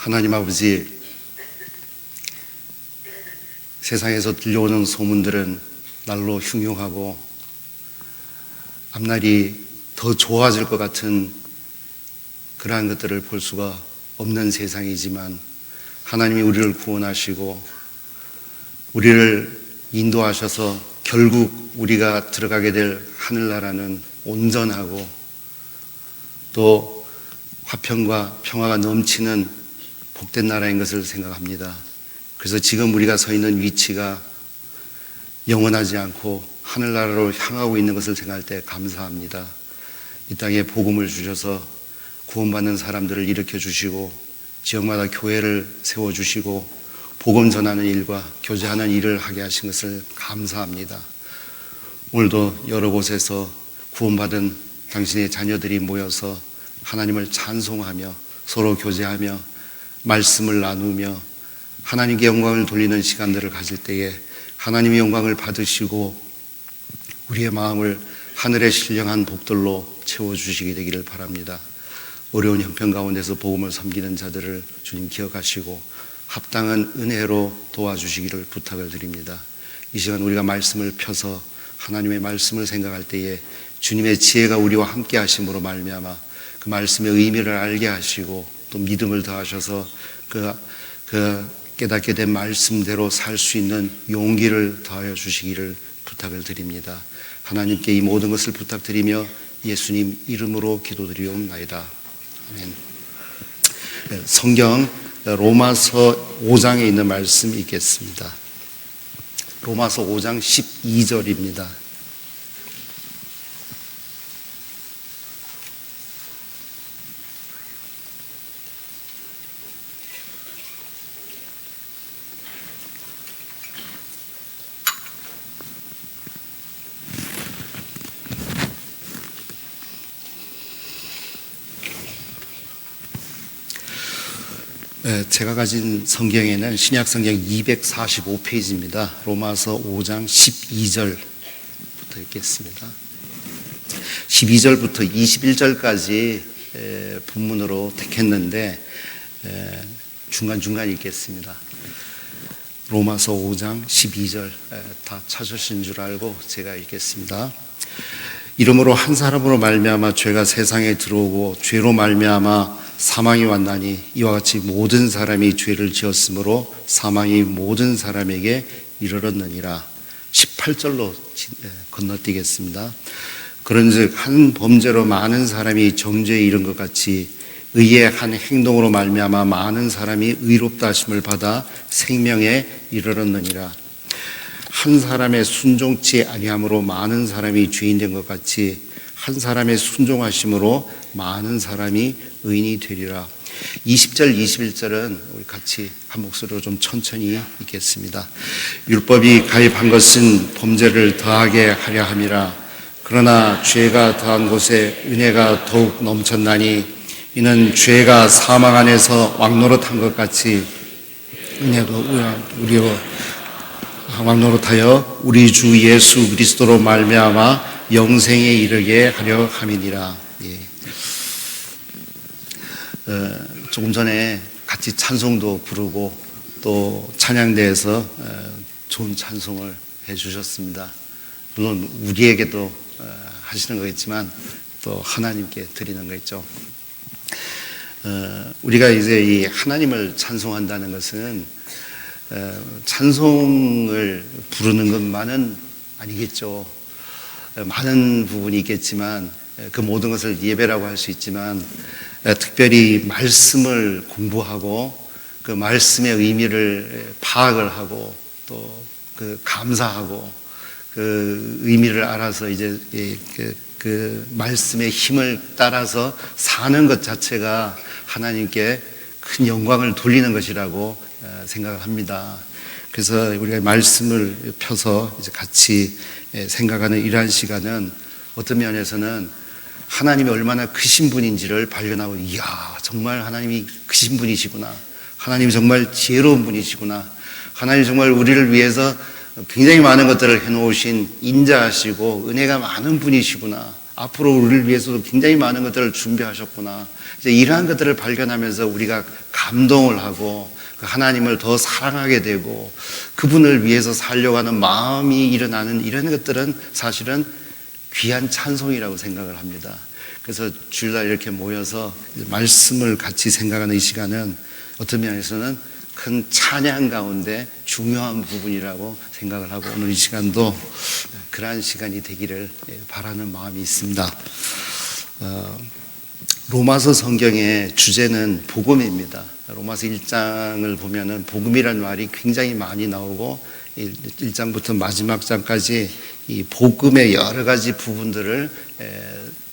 하나님 아버지, 세상에서 들려오는 소문들은 날로 흉흉하고 앞날이 더 좋아질 것 같은 그러한 것들을 볼 수가 없는 세상이지만 하나님이 우리를 구원하시고 우리를 인도하셔서 결국 우리가 들어가게 될 하늘나라는 온전하고 또 화평과 평화가 넘치는 복된 나라인 것을 생각합니다. 그래서 지금 우리가 서 있는 위치가 영원하지 않고 하늘나라로 향하고 있는 것을 생각할 때 감사합니다. 이 땅에 복음을 주셔서 구원받는 사람들을 일으켜 주시고 지역마다 교회를 세워주시고 복음 전하는 일과 교제하는 일을 하게 하신 것을 감사합니다. 오늘도 여러 곳에서 구원받은 당신의 자녀들이 모여서 하나님을 찬송하며 서로 교제하며 말씀을 나누며 하나님께 영광을 돌리는 시간들을 가질 때에 하나님의 영광을 받으시고 우리의 마음을 하늘의 신령한 복들로 채워주시게 되기를 바랍니다. 어려운 형편 가운데서 복음을 섬기는 자들을 주님 기억하시고 합당한 은혜로 도와주시기를 부탁을 드립니다. 이 시간 우리가 말씀을 펴서 하나님의 말씀을 생각할 때에 주님의 지혜가 우리와 함께 하심으로 말미암아 그 말씀의 의미를 알게 하시고 또 믿음을 더하셔서 그 깨닫게 된 말씀대로 살 수 있는 용기를 더하여 주시기를 부탁을 드립니다. 하나님께 이 모든 것을 부탁드리며 예수님 이름으로 기도드리옵나이다. 아멘. 성경 로마서 5장에 있는 말씀 읽겠습니다. 로마서 5장 12절입니다. 제가 가진 성경에는 신약 성경 245페이지입니다. 로마서 5장 12절부터 읽겠습니다. 12절부터 21절까지 본문으로 택했는데 중간중간 읽겠습니다. 로마서 5장 12절 다 찾으신 줄 알고 제가 읽겠습니다. 이러므로 한 사람으로 말미암아 죄가 세상에 들어오고 죄로 말미암아 사망이 왔나니 이와 같이 모든 사람이 죄를 지었으므로 사망이 모든 사람에게 이르렀느니라. 18절로 건너뛰겠습니다. 그런즉 한 범죄로 많은 사람이 정죄에 이른 것 같이 의의 한 행동으로 말미암아 많은 사람이 의롭다 하심을 받아 생명에 이르렀느니라. 한 사람의 순종치 아니함으로 많은 사람이 죄인 된 것 같이 한 사람의 순종하심으로 많은 사람이 의인이 되리라. 20절, 21절은 우리 같이 한 목소리로 좀 천천히 읽겠습니다. 율법이 가입한 것은 범죄를 더하게 하려 함이라. 그러나 죄가 더한 곳에 은혜가 더욱 넘쳤나니 이는 죄가 사망 안에서 왕노릇한 것 같이 은혜도 우리로 왕노릇하여 우리 주 예수 그리스도로 말미암아 영생에 이르게 하려 함이니라. 예. 조금 전에 같이 찬송도 부르고 또 찬양대에서 좋은 찬송을 해주셨습니다. 물론 우리에게도 하시는 거겠지만 또 하나님께 드리는 거겠죠. 우리가 이제 이 하나님을 찬송한다는 것은 찬송을 부르는 것만은 아니겠죠. 많은 부분이 있겠지만 그 모든 것을 예배라고 할 수 있지만 특별히 말씀을 공부하고 그 말씀의 의미를 파악을 하고 또 그 감사하고 그 의미를 알아서 이제 그 말씀의 힘을 따라서 사는 것 자체가 하나님께 큰 영광을 돌리는 것이라고 생각을 합니다. 그래서 우리가 말씀을 펴서 이제 같이 생각하는 이러한 시간은 어떤 면에서는 하나님이 얼마나 크신 분인지를 발견하고, 이야, 정말 하나님이 크신 분이시구나. 하나님이 정말 지혜로운 분이시구나. 하나님이 정말 우리를 위해서 굉장히 많은 것들을 해놓으신 인자하시고 은혜가 많은 분이시구나. 앞으로 우리를 위해서도 굉장히 많은 것들을 준비하셨구나. 이제 이러한 것들을 발견하면서 우리가 감동을 하고 그 하나님을 더 사랑하게 되고 그분을 위해서 살려고 하는 마음이 일어나는 이런 것들은 사실은 귀한 찬송이라고 생각을 합니다. 그래서 주일날 이렇게 모여서 말씀을 같이 생각하는 이 시간은 어떤 면에서는 큰 찬양 가운데 중요한 부분이라고 생각을 하고 오늘 이 시간도 그러한 시간이 되기를 바라는 마음이 있습니다. 로마서 성경의 주제는 복음입니다. 로마서 1장을 보면은 복음이라는 말이 굉장히 많이 나오고 1장부터 마지막 장까지 이 복음의 여러 가지 부분들을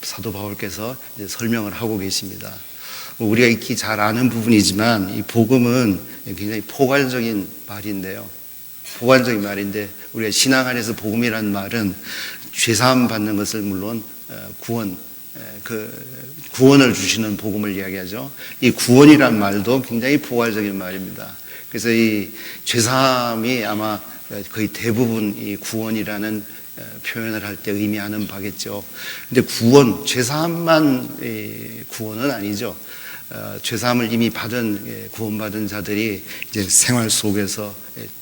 사도 바울께서 설명을 하고 계십니다. 우리가 익히 잘 아는 부분이지만 이 복음은 굉장히 포괄적인 말인데요. 포괄적인 말인데 우리가 신앙 안에서 복음이라는 말은 죄사함 받는 것을 물론 구원을 주시는 복음을 이야기하죠. 이 구원이란 말도 굉장히 포괄적인 말입니다. 그래서 이 죄사함이 아마 거의 대부분 이 구원이라는 표현을 할 때 의미하는 바겠죠. 근데 죄사함만 구원은 아니죠. 죄사함을 이미 구원받은 자들이 이제 생활 속에서,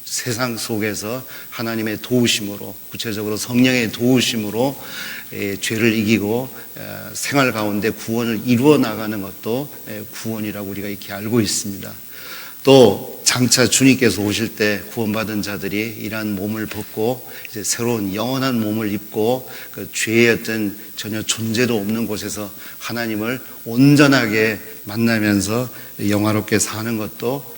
세상 속에서 하나님의 도우심으로, 구체적으로 성령의 도우심으로 죄를 이기고 생활 가운데 구원을 이루어 나가는 것도 구원이라고 우리가 이렇게 알고 있습니다. 또 장차 주님께서 오실 때 구원받은 자들이 이러한 몸을 벗고 이제 새로운 영원한 몸을 입고 그 죄의 어떤 전혀 존재도 없는 곳에서 하나님을 온전하게 만나면서 영화롭게 사는 것도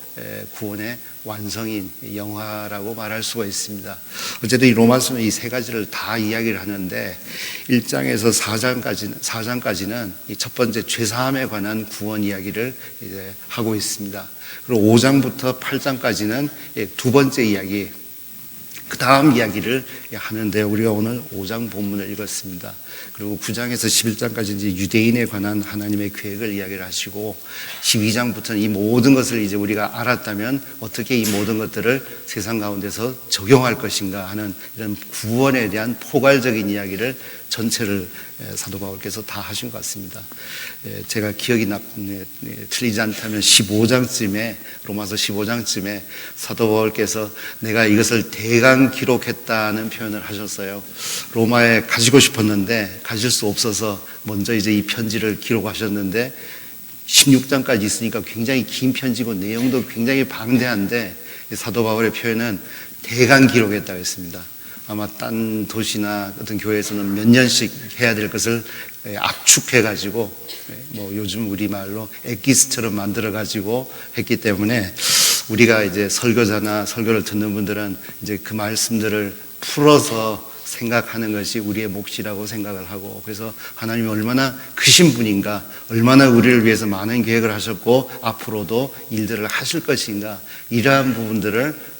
구원의 완성인 영화라고 말할 수가 있습니다. 어쨌든 이 로마서는 이 세 가지를 다 이야기를 하는데 1장에서 4장까지는 이 첫 번째 죄사함에 관한 구원 이야기를 이제 하고 있습니다. 그리고 5장부터 8장까지는 두 번째 이야기, 그 다음 이야기를 하는데 우리가 오늘 5장 본문을 읽었습니다. 그리고 9장에서 11장까지 이제 유대인에 관한 하나님의 계획을 이야기를 하시고 12장부터는 이 모든 것을 이제 우리가 알았다면 어떻게 이 모든 것들을 세상 가운데서 적용할 것인가 하는 이런 구원에 대한 포괄적인 이야기를 전체를 사도 바울께서 다 하신 것 같습니다. 제가 기억이 틀리지 않다면 15장쯤에 로마서 15장쯤에 사도 바울께서 내가 이것을 대강 기록했다는 표현을 하셨어요. 로마에 가지고 싶었는데 가질 수 없어서 먼저 이제 이 편지를 기록하셨는데 16장까지 있으니까 굉장히 긴 편지고 내용도 굉장히 방대한데 사도 바울의 표현은 대강 기록했다고 했습니다. 아마 딴 도시나 어떤 교회에서는 몇 년씩 해야 될 것을 압축해가지고 뭐 요즘 우리말로 엑기스처럼 만들어가지고 했기 때문에 우리가 이제 설교자나 설교를 듣는 분들은 이제 그 말씀들을 풀어서 생각하는 것이 우리의 몫이라고 생각을 하고 그래서 하나님이 얼마나 크신 분인가 얼마나 우리를 위해서 많은 계획을 하셨고 앞으로도 일들을 하실 것인가 이러한 부분들을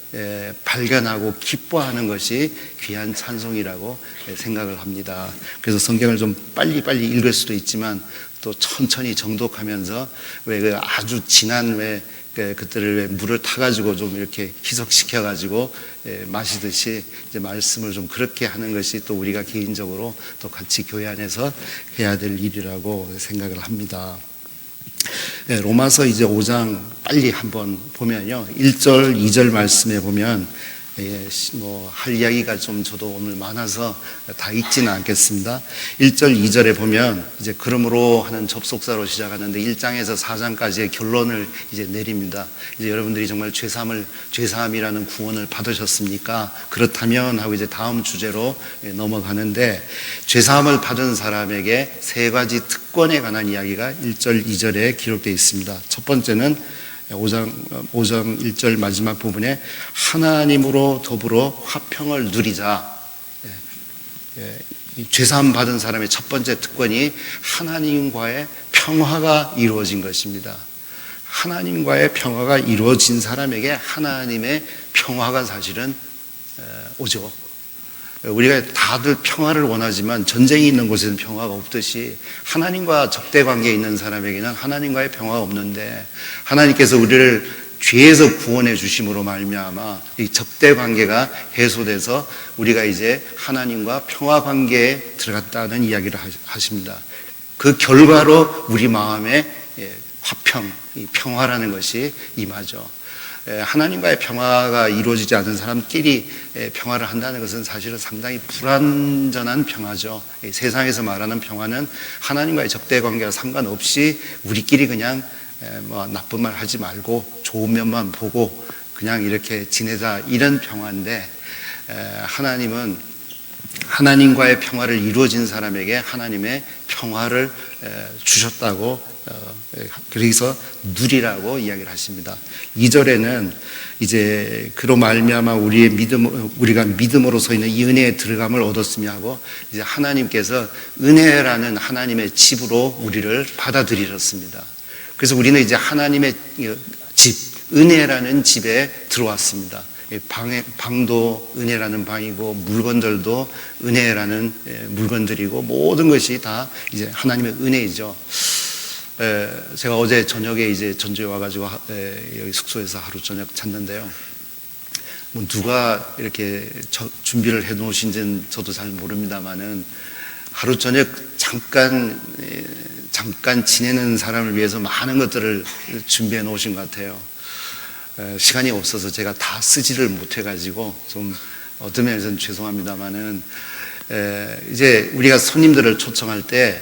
발견하고 기뻐하는 것이 귀한 찬송이라고 생각을 합니다. 그래서 성경을 좀 빨리빨리 읽을 수도 있지만 또 천천히 정독하면서 왜 아주 진한 그들을 물을 타가지고 좀 이렇게 희석시켜가지고 마시듯이 이제 말씀을 좀 그렇게 하는 것이 또 우리가 개인적으로 또 같이 교회 안에서 해야 될 일이라고 생각을 합니다. 로마서 이제 5장 빨리 한번 보면요. 1절, 2절 말씀에 보면 뭐 할 이야기가 좀 저도 오늘 많아서 다 읽지는 않겠습니다. 1절, 2절에 보면 이제 그러므로 하는 접속사로 시작하는데 1장에서 4장까지의 결론을 이제 내립니다. 이제 여러분들이 정말 죄사함이라는 구원을 받으셨습니까? 그렇다면 하고 이제 다음 주제로 넘어가는데 죄사함을 받은 사람에게 세 가지 특권에 관한 이야기가 1절, 2절에 기록되어 있습니다. 첫 번째는 5장 1절 마지막 부분에 하나님으로 더불어 화평을 누리자. 죄사함 받은 사람의 첫 번째 특권이 하나님과의 평화가 이루어진 것입니다. 하나님과의 평화가 이루어진 사람에게 하나님의 평화가 사실은 오죠. 우리가 다들 평화를 원하지만 전쟁이 있는 곳에는 평화가 없듯이 하나님과 적대 관계에 있는 사람에게는 하나님과의 평화가 없는데 하나님께서 우리를 죄에서 구원해 주심으로 말미암아 이 적대 관계가 해소돼서 우리가 이제 하나님과 평화 관계에 들어갔다는 이야기를 하십니다. 그 결과로 우리 마음에 화평, 이 평화라는 것이 임하죠. 하나님과의 평화가 이루어지지 않은 사람끼리 평화를 한다는 것은 사실은 상당히 불완전한 평화죠. 세상에서 말하는 평화는 하나님과의 적대 관계와 상관없이 우리끼리 그냥 뭐 나쁜 말 하지 말고 좋은 면만 보고 그냥 이렇게 지내자, 이런 평화인데, 하나님은 하나님과의 평화를 이루어진 사람에게 하나님의 평화를 주셨다고, 그래서 누리라고 이야기를 하십니다. 2절에는 이제 그로 말미암아 우리가 믿음으로서 있는 이 은혜에 들어감을 얻었으며 하고, 이제 하나님께서 은혜라는 하나님의 집으로 우리를 받아들이셨습니다. 그래서 우리는 이제 하나님의 집, 은혜라는 집에 들어왔습니다. 방도 은혜라는 방이고, 물건들도 은혜라는 물건들이고, 모든 것이 다 이제 하나님의 은혜이죠. 제가 어제 저녁에 이제 전주에 와가지고 여기 숙소에서 하루 저녁 잤는데요. 뭐 누가 이렇게 준비를 해 놓으신지는 저도 잘 모릅니다만은, 하루 저녁 잠깐 지내는 사람을 위해서 많은 것들을 준비해 놓으신 것 같아요. 시간이 없어서 제가 다 쓰지를 못해가지고 좀 어떤 면에서는 죄송합니다만은, 이제 우리가 손님들을 초청할 때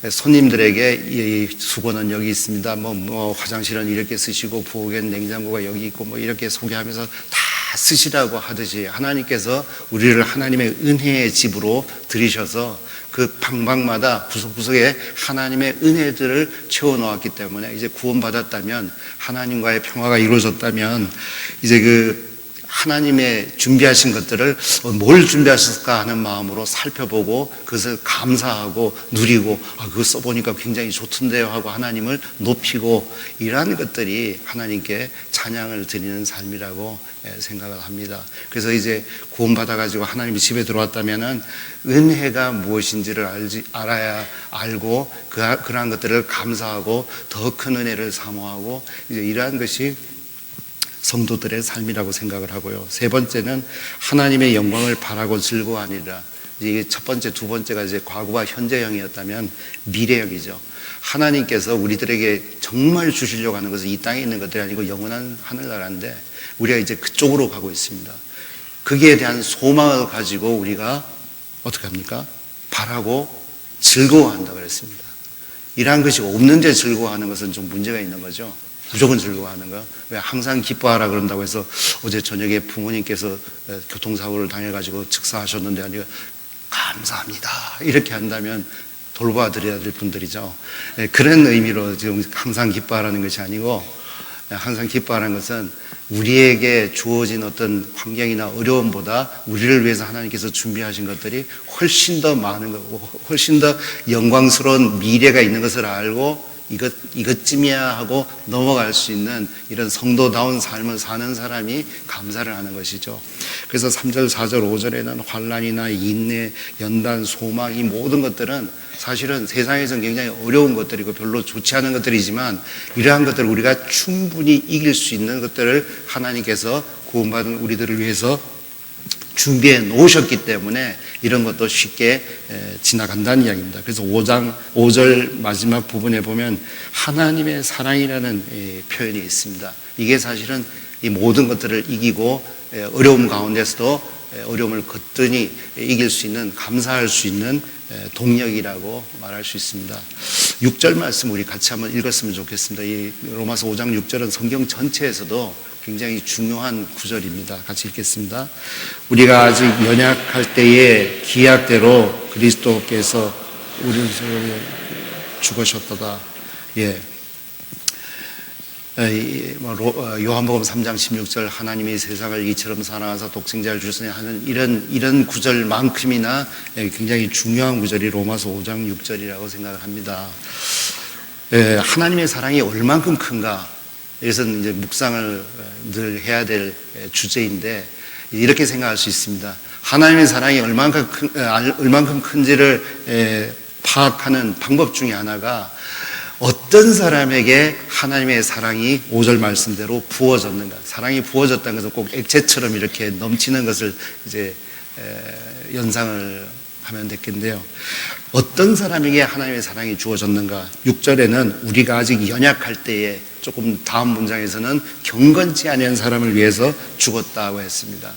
손님들에게 이 수건은 여기 있습니다. 뭐 화장실은 이렇게 쓰시고 부엌엔 냉장고가 여기 있고 뭐 이렇게 소개하면서 다 쓰시라고 하듯이, 하나님께서 우리를 하나님의 은혜의 집으로 들이셔서 그 방방마다 구석구석에 하나님의 은혜들을 채워놓았기 때문에, 이제 구원받았다면, 하나님과의 평화가 이루어졌다면, 이제 그 하나님의 준비하신 것들을 뭘 준비하셨을까 하는 마음으로 살펴보고 그것을 감사하고 누리고, 그거 써보니까 굉장히 좋던데요 하고 하나님을 높이고, 이러한 것들이 하나님께 찬양을 드리는 삶이라고 생각을 합니다. 그래서 이제 구원받아가지고 하나님의 집에 들어왔다면은 은혜가 무엇인지를 알고 그러한 것들을 감사하고 더 큰 은혜를 사모하고, 이제 이러한 것이 성도들의 삶이라고 생각을 하고요. 세 번째는 하나님의 영광을 바라고 즐거워하니라. 이게 첫 번째, 두 번째가 이제 과거와 현재형이었다면 미래형이죠. 하나님께서 우리들에게 정말 주시려고 하는 것은 이 땅에 있는 것들이 아니고 영원한 하늘나라인데, 우리가 이제 그쪽으로 가고 있습니다. 거기에 대한 소망을 가지고 우리가 어떻게 합니까? 바라고 즐거워한다고 그랬습니다. 이러한 것이 없는데 즐거워하는 것은 좀 문제가 있는 거죠. 무조건 즐거워하는 거. 왜 항상 기뻐하라 그런다고 해서, 어제 저녁에 부모님께서 교통사고를 당해가지고 즉사하셨는데 아니고 감사합니다 이렇게 한다면 돌봐드려야 될 분들이죠. 그런 의미로 지금 항상 기뻐하라는 것이 아니고, 항상 기뻐하라는 것은 우리에게 주어진 어떤 환경이나 어려움보다 우리를 위해서 하나님께서 준비하신 것들이 훨씬 더 많은 거고, 훨씬 더 영광스러운 미래가 있는 것을 알고, 이것쯤이야 하고 넘어갈 수 있는 이런 성도다운 삶을 사는 사람이 감사를 하는 것이죠. 그래서 3절, 4절, 5절에는 환난이나 인내, 연단, 소망, 이 모든 것들은 사실은 세상에서는 굉장히 어려운 것들이고 별로 좋지 않은 것들이지만, 이러한 것들을 우리가 충분히 이길 수 있는 것들을 하나님께서 구원받은 우리들을 위해서 준비해 놓으셨기 때문에 이런 것도 쉽게 지나간다는 이야기입니다. 그래서 5절 마지막 부분에 보면 하나님의 사랑이라는 표현이 있습니다. 이게 사실은 이 모든 것들을 이기고 어려움 가운데서도 어려움을 거뜬히 이길 수 있는, 감사할 수 있는 동력이라고 말할 수 있습니다. 6절 말씀 우리 같이 한번 읽었으면 좋겠습니다. 이 로마서 5장 6절은 성경 전체에서도 굉장히 중요한 구절입니다. 같이 읽겠습니다. 우리가 아직 연약할 때에 기약대로 그리스도께서 우리를 죽으셨도다. 요한복음 3장 16절 하나님이 세상을 이처럼 사랑하사 독생자를 주시니 하는 이런 구절만큼이나 굉장히 중요한 구절이 로마서 5장 6절이라고 생각을 합니다. 하나님의 사랑이 얼만큼 큰가? 이것은 이제 묵상을 늘 해야 될 주제인데, 이렇게 생각할 수 있습니다. 하나님의 사랑이 얼만큼 큰지를 파악하는 방법 중에 하나가 어떤 사람에게 하나님의 사랑이 5절 말씀대로 부어졌는가. 사랑이 부어졌다는 것은 꼭 액체처럼 이렇게 넘치는 것을 이제 연상을 하면 됐겠는데요. 어떤 사람에게 하나님의 사랑이 주어졌는가. 6절에는 우리가 아직 연약할 때에, 조금 다음 문장에서는 경건치 않은 사람을 위해서 죽었다고 했습니다.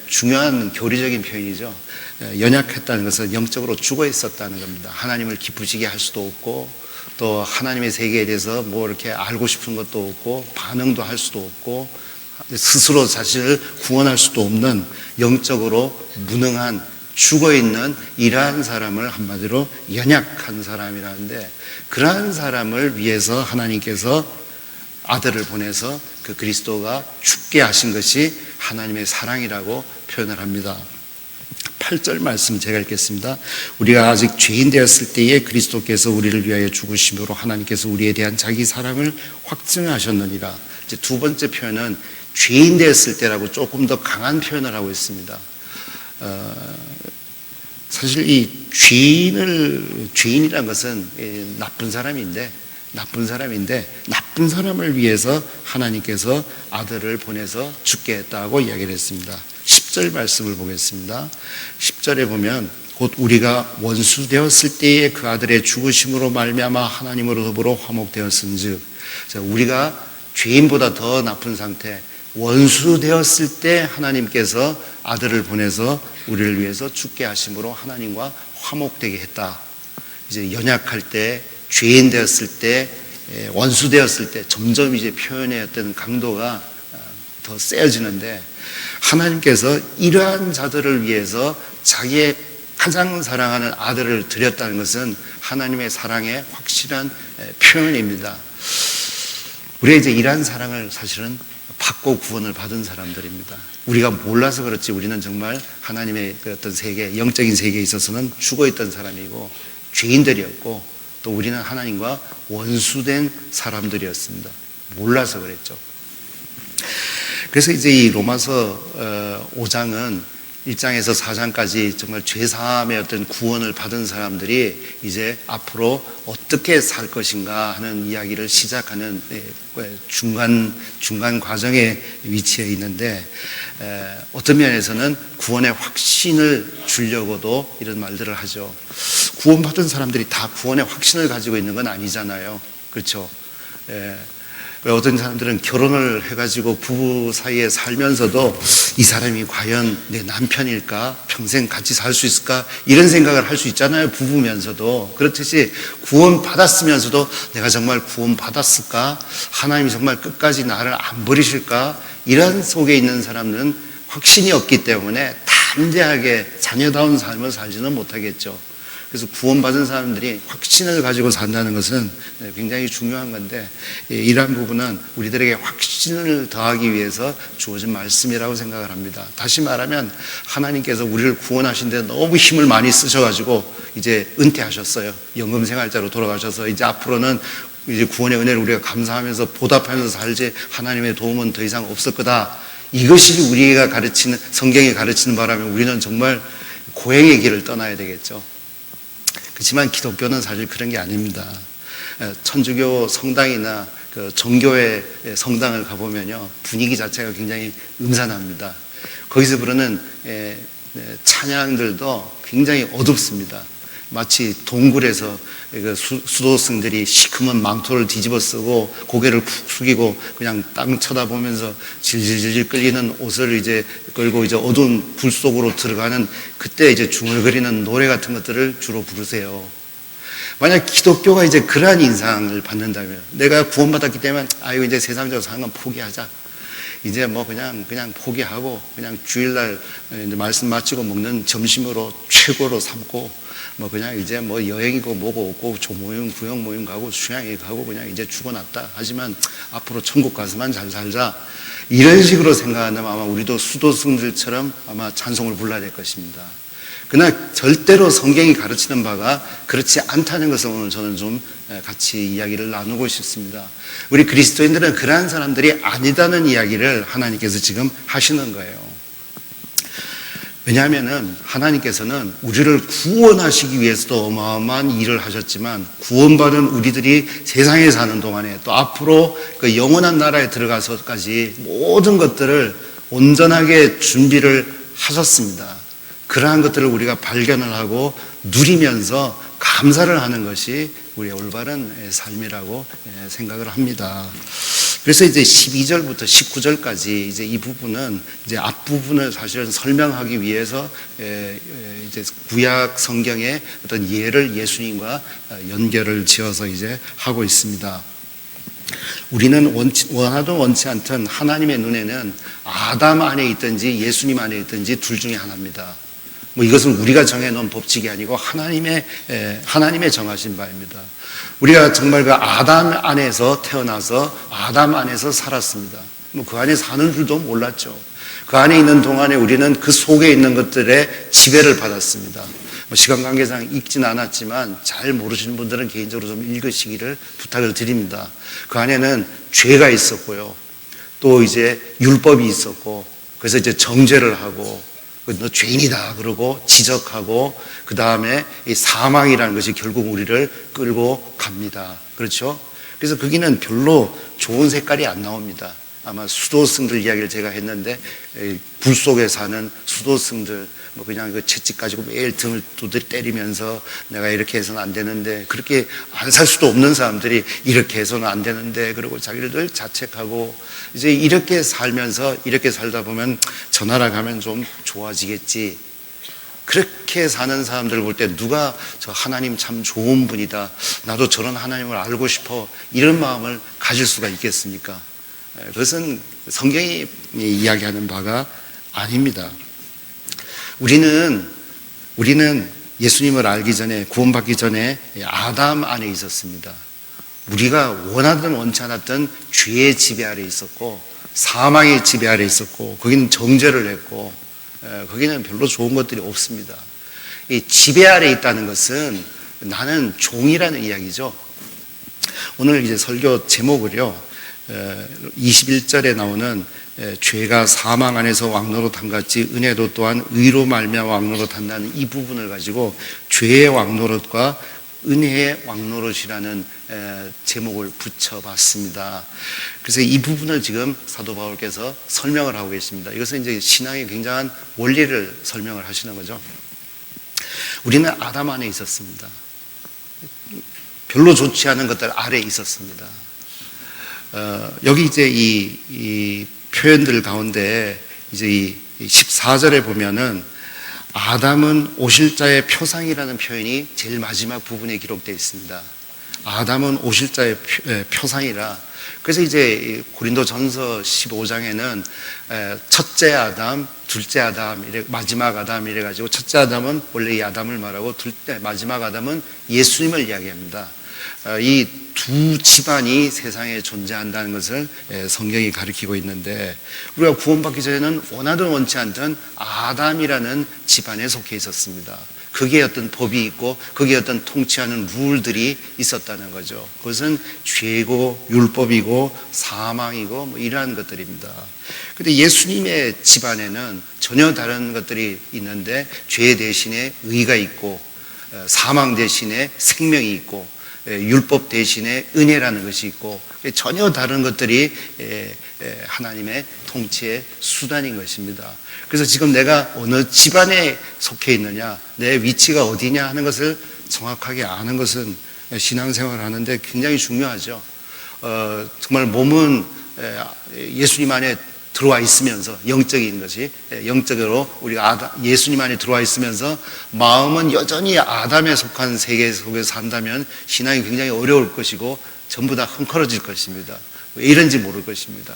중요한 교리적인 표현이죠. 연약했다는 것은 영적으로 죽어 있었다는 겁니다. 하나님을 기쁘시게 할 수도 없고, 또 하나님의 세계에 대해서 뭐 이렇게 알고 싶은 것도 없고, 반응도 할 수도 없고, 스스로 자신을 구원할 수도 없는 영적으로 무능한 죽어있는 이러한 사람을 한마디로 연약한 사람이라는데, 그러한 사람을 위해서 하나님께서 아들을 보내서 그 그리스도가 죽게 하신 것이 하나님의 사랑이라고 표현을 합니다. 8절 말씀 제가 읽겠습니다. 우리가 아직 죄인 되었을 때에 그리스도께서 우리를 위하여 죽으심으로 하나님께서 우리에 대한 자기 사랑을 확증하셨느니라. 이제 두 번째 표현은 죄인 되었을 때라고 조금 더 강한 표현을 하고 있습니다. 사실 이 죄인이란 것은 나쁜 사람인데 나쁜 사람을 위해서 하나님께서 아들을 보내서 죽게 했다고 이야기를 했습니다. 10절 말씀을 보겠습니다. 10절에 보면 곧 우리가 원수 되었을 때에 그 아들의 죽으심으로 말미암아 하나님으로 더불어 화목되었은즉, 우리가 죄인보다 더 나쁜 상태, 원수 되었을 때 하나님께서 아들을 보내서 우리를 위해서 죽게 하심으로 하나님과 화목되게 했다. 이제 연약할 때, 죄인 되었을 때, 원수 되었을 때 점점 이제 표현의 어떤 강도가 더 세어지는데, 하나님께서 이러한 자들을 위해서 자기의 가장 사랑하는 아들을 드렸다는 것은 하나님의 사랑의 확실한 표현입니다. 우리가 이제 이러한 사랑을 사실은 받고 구원을 받은 사람들입니다. 우리가 몰라서 그렇지 우리는 정말 하나님의 그 어떤 세계, 영적인 세계에 있어서는 죽어있던 사람이고 죄인들이었고, 또 우리는 하나님과 원수된 사람들이었습니다. 몰라서 그랬죠. 그래서 이제 이 로마서 5장은 1장에서 4장까지 정말 죄사함의 어떤 구원을 받은 사람들이 이제 앞으로 어떻게 살 것인가 하는 이야기를 시작하는 중간 과정에 위치해 있는데, 어떤 면에서는 구원의 확신을 주려고도 이런 말들을 하죠. 구원받은 사람들이 다 구원의 확신을 가지고 있는 건 아니잖아요. 그렇죠? 어떤 사람들은 결혼을 해가지고 부부 사이에 살면서도 이 사람이 과연 내 남편일까? 평생 같이 살 수 있을까? 이런 생각을 할 수 있잖아요. 부부면서도. 그렇듯이 구원받았으면서도 내가 정말 구원받았을까? 하나님이 정말 끝까지 나를 안 버리실까? 이런 속에 있는 사람들은 확신이 없기 때문에 담대하게 자녀다운 삶을 살지는 못하겠죠. 그래서 구원받은 사람들이 확신을 가지고 산다는 것은 굉장히 중요한 건데, 이러한 부분은 우리들에게 확신을 더하기 위해서 주어진 말씀이라고 생각을 합니다. 다시 말하면 하나님께서 우리를 구원하신 데 너무 힘을 많이 쓰셔가지고 이제 은퇴하셨어요. 연금생활자로 돌아가셔서 이제 앞으로는 이제 구원의 은혜를 우리가 감사하면서 보답하면서 살지 하나님의 도움은 더 이상 없을 거다. 이것이 우리가 가르치는, 성경이 가르치는 바람에 우리는 정말 고행의 길을 떠나야 되겠죠. 그렇지만 기독교는 사실 그런 게 아닙니다. 천주교 성당이나 그 정교회 성당을 가보면요, 분위기 자체가 굉장히 음산합니다. 거기서 부르는 찬양들도 굉장히 어둡습니다. 마치 동굴에서 수도승들이 시커먼 망토를 뒤집어 쓰고 고개를 푹 숙이고 그냥 땅 쳐다보면서 질질질 끌리는 옷을 이제 끌고 이제 어두운 불 속으로 들어가는, 그때 이제 중얼거리는 노래 같은 것들을 주로 부르세요. 만약 기독교가 이제 그러한 인상을 받는다면, 내가 구원받았기 때문에 아이고 이제 세상적으로 사는 건 포기하자, 이제 뭐 그냥 포기하고 그냥 주일날 이제 말씀 마치고 먹는 점심으로 최고로 삼고, 뭐 그냥 이제 뭐 여행이고 뭐고 없고 조모임 구역 모임 가고 수양회 가고 그냥 이제 죽어났다. 하지만 앞으로 천국 가서만 잘 살자, 이런 식으로 생각한다면 아마 우리도 수도승들처럼 아마 찬송을 불러야 될 것입니다. 그러나 절대로 성경이 가르치는 바가 그렇지 않다는 것을 오늘 저는 좀 같이 이야기를 나누고 싶습니다. 우리 그리스도인들은 그러한 사람들이 아니다는 이야기를 하나님께서 지금 하시는 거예요. 왜냐하면은 하나님께서는 우리를 구원하시기 위해서도 어마어마한 일을 하셨지만 구원받은 우리들이 세상에 사는 동안에 또 앞으로 그 영원한 나라에 들어가서까지 모든 것들을 온전하게 준비를 하셨습니다. 그러한 것들을 우리가 발견을 하고 누리면서 감사를 하는 것이 우리의 올바른 삶이라고 생각을 합니다. 그래서 이제 12절부터 19절까지 이제 이 부분은 이제 앞부분을 사실은 설명하기 위해서 이제 구약 성경의 어떤 예를 예수님과 연결을 지어서 이제 하고 있습니다. 우리는 원하든 원치 않든 하나님의 눈에는 아담 안에 있든지 예수님 안에 있든지 둘 중에 하나입니다. 이것은 우리가 정해놓은 법칙이 아니고 하나님의 정하신 바입니다. 우리가 정말 그 아담 안에서 태어나서 아담 안에서 살았습니다. 그 안에 사는 줄도 몰랐죠. 그 안에 있는 동안에 우리는 그 속에 있는 것들의 지배를 받았습니다. 시간 관계상 읽지는 않았지만 잘 모르시는 분들은 개인적으로 좀 읽으시기를 부탁을 드립니다. 그 안에는 죄가 있었고요. 또 이제 율법이 있었고, 그래서 이제 정죄를 하고, 너 죄인이다 그러고 지적하고, 그 다음에 이 사망이라는 것이 결국 우리를 끌고 갑니다. 그렇죠? 그래서 거기는 별로 좋은 색깔이 안 나옵니다. 아마 수도승들 이야기를 제가 했는데, 불 속에 사는 수도승들 그냥 그 채찍 가지고 매일 등을 두드려 때리면서 내가 이렇게 해서는 안 되는데, 그렇게 안 살 수도 없는 사람들이 이렇게 해서는 안 되는데, 그리고 자기를 늘 자책하고, 이제 이렇게 살면서 이렇게 살다 보면 저 나라 가면 좀 좋아지겠지. 그렇게 사는 사람들을 볼 때 누가 저 하나님 참 좋은 분이다, 나도 저런 하나님을 알고 싶어, 이런 마음을 가질 수가 있겠습니까? 그것은 성경이 이야기하는 바가 아닙니다. 우리는 예수님을 알기 전에, 구원받기 전에 아담 안에 있었습니다. 우리가 원하든 원치 않았든 죄의 지배 아래 있었고, 사망의 지배 아래 있었고, 거기는 정죄를 했고, 거기는 별로 좋은 것들이 없습니다. 이 지배 아래 있다는 것은 나는 종이라는 이야기죠. 오늘 이제 설교 제목을요, 21절에 나오는 죄가 사망 안에서 왕노릇 한 같이 은혜도 또한 의로 말미암아 왕노릇 한다는 이 부분을 가지고 죄의 왕노릇과 은혜의 왕노릇이라는 제목을 붙여봤습니다. 그래서 이 부분을 지금 사도 바울께서 설명을 하고 계십니다. 이것은 이제 신앙의 굉장한 원리를 설명을 하시는 거죠. 우리는 아담 안에 있었습니다. 별로 좋지 않은 것들 아래에 있었습니다. 여기 이제 이 표현들 가운데 이제 이 14절에 보면은 아담은 오실 자의 표상이라는 표현이 제일 마지막 부분에 기록되어 있습니다. 아담은 오실 자의 표상이라. 그래서 이제 고린도전서 15장에는 첫째 아담, 둘째 아담, 마지막 아담 이래 가지고, 첫째 아담은 원래 이 아담을 말하고 마지막 아담은 예수님을 이야기합니다. 이 두 집안이 세상에 존재한다는 것을 성경이 가리키고 있는데, 우리가 구원받기 전에는 원하든 원치 않든 아담이라는 집안에 속해 있었습니다. 거기에 어떤 법이 있고 거기에 어떤 통치하는 룰들이 있었다는 거죠. 그것은 죄고 율법이고 사망이고 이러한 것들입니다. 그런데 예수님의 집안에는 전혀 다른 것들이 있는데, 죄 대신에 의가 있고, 사망 대신에 생명이 있고, 율법 대신에 은혜라는 것이 있고, 전혀 다른 것들이 하나님의 통치의 수단인 것입니다. 그래서 지금 내가 어느 집안에 속해 있느냐, 내 위치가 어디냐 하는 것을 정확하게 아는 것은 신앙생활을 하는데 굉장히 중요하죠. 정말 몸은 예수님 안에 들어와 있으면서, 영적인 것이 영적으로 우리가 예수님 안에 들어와 있으면서 마음은 여전히 아담에 속한 세계 속에서 산다면 신앙이 굉장히 어려울 것이고 전부 다 헝클어질 것입니다. 왜 이런지 모를 것입니다.